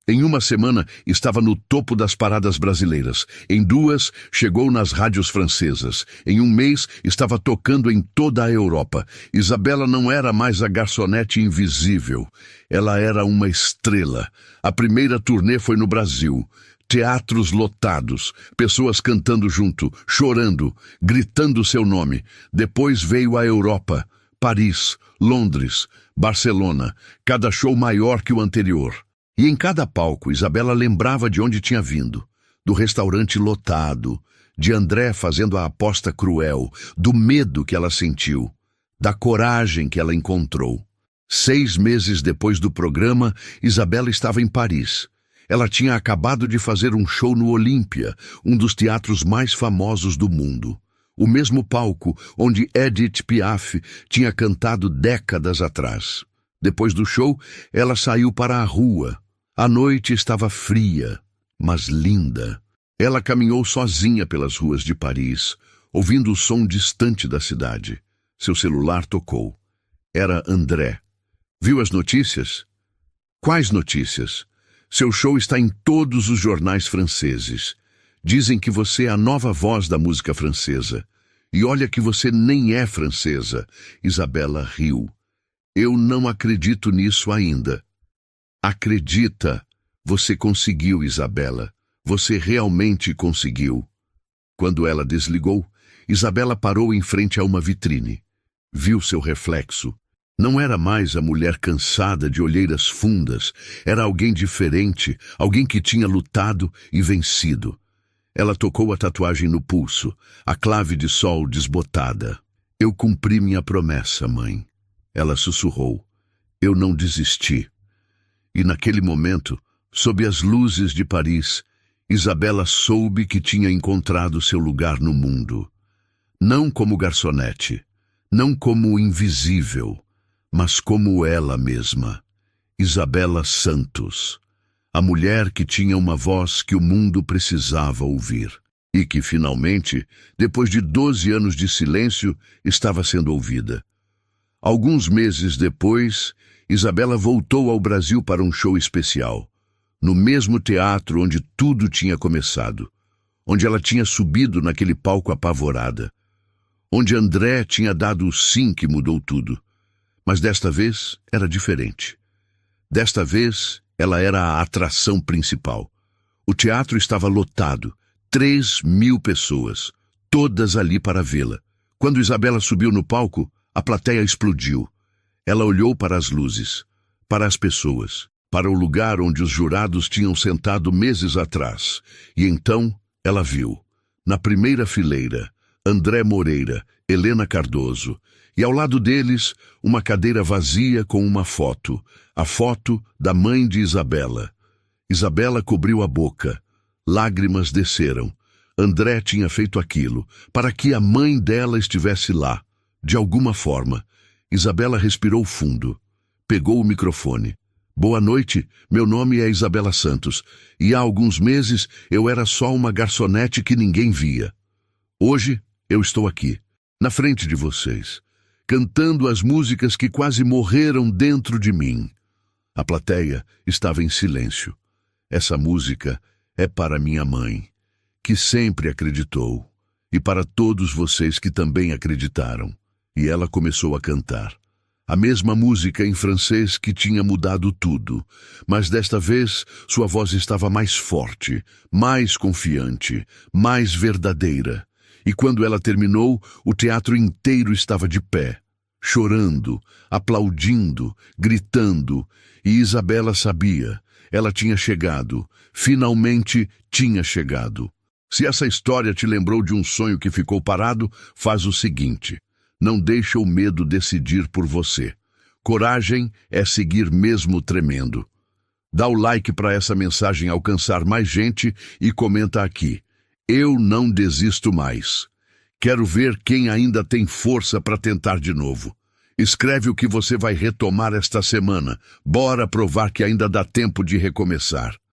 Em 1 semana, estava no topo das paradas brasileiras. Em 2, chegou nas rádios francesas. Em 1 mês, estava tocando em toda a Europa. Isabela não era mais a garçonete invisível. Ela era uma estrela. A primeira turnê foi no Brasil. Teatros lotados, pessoas cantando junto, chorando, gritando seu nome. Depois veio a Europa, Paris, Londres, Barcelona, cada show maior que o anterior. E em cada palco, Isabela lembrava de onde tinha vindo, do restaurante lotado, de André fazendo a aposta cruel, do medo que ela sentiu, da coragem que ela encontrou. 6 meses depois do programa, Isabela estava em Paris. Ela tinha acabado de fazer um show no Olímpia, um dos teatros mais famosos do mundo. O mesmo palco onde Edith Piaf tinha cantado décadas atrás. Depois do show, ela saiu para a rua. A noite estava fria, mas linda. Ela caminhou sozinha pelas ruas de Paris, ouvindo o som distante da cidade. Seu celular tocou. Era André. Viu as notícias? Quais notícias? Seu show está em todos os jornais franceses. Dizem que você é a nova voz da música francesa. E olha que você nem é francesa. Isabela riu. Eu não acredito nisso ainda. Acredita. Você conseguiu, Isabela. Você realmente conseguiu. Quando ela desligou, Isabela parou em frente a uma vitrine. Viu seu reflexo. Não era mais a mulher cansada de olheiras fundas. Era alguém diferente, alguém que tinha lutado e vencido. Ela tocou a tatuagem no pulso, a clave de sol desbotada. Eu cumpri minha promessa, mãe. Ela sussurrou. Eu não desisti. E naquele momento, sob as luzes de Paris, Isabela soube que tinha encontrado seu lugar no mundo. Não como garçonete, não como invisível, mas como ela mesma, Isabela Santos, a mulher que tinha uma voz que o mundo precisava ouvir e que, finalmente, depois de 12 anos de silêncio, estava sendo ouvida. Alguns meses depois, Isabela voltou ao Brasil para um show especial, no mesmo teatro onde tudo tinha começado, onde ela tinha subido naquele palco apavorada, onde André tinha dado o sim que mudou tudo. Mas desta vez era diferente. Desta vez, ela era a atração principal. O teatro estava lotado, 3.000 pessoas, todas ali para vê-la. Quando Isabela subiu no palco, a plateia explodiu. Ela olhou para as luzes, para as pessoas, para o lugar onde os jurados tinham sentado meses atrás. E então ela viu, na primeira fileira, André Moreira, Helena Cardoso, e ao lado deles, uma cadeira vazia com uma foto, a foto da mãe de Isabela. Isabela cobriu a boca. Lágrimas desceram. André tinha feito aquilo para que a mãe dela estivesse lá, de alguma forma. Isabela respirou fundo. Pegou o microfone. Boa noite, meu nome é Isabela Santos, e há alguns meses eu era só uma garçonete que ninguém via. Hoje eu estou aqui, na frente de vocês, cantando as músicas que quase morreram dentro de mim. A plateia estava em silêncio. Essa música é para minha mãe, que sempre acreditou, e para todos vocês que também acreditaram. E ela começou a cantar. A mesma música em francês que tinha mudado tudo, mas desta vez sua voz estava mais forte, mais confiante, mais verdadeira. E quando ela terminou, o teatro inteiro estava de pé, chorando, aplaudindo, gritando, e Isabela sabia, ela tinha chegado, finalmente tinha chegado. Se essa história te lembrou de um sonho que ficou parado, faz o seguinte: não deixa o medo decidir por você. Coragem é seguir mesmo tremendo. Dá o like para essa mensagem alcançar mais gente e comenta aqui: eu não desisto mais. Quero ver quem ainda tem força para tentar de novo. Escreve o que você vai retomar esta semana. Bora provar que ainda dá tempo de recomeçar.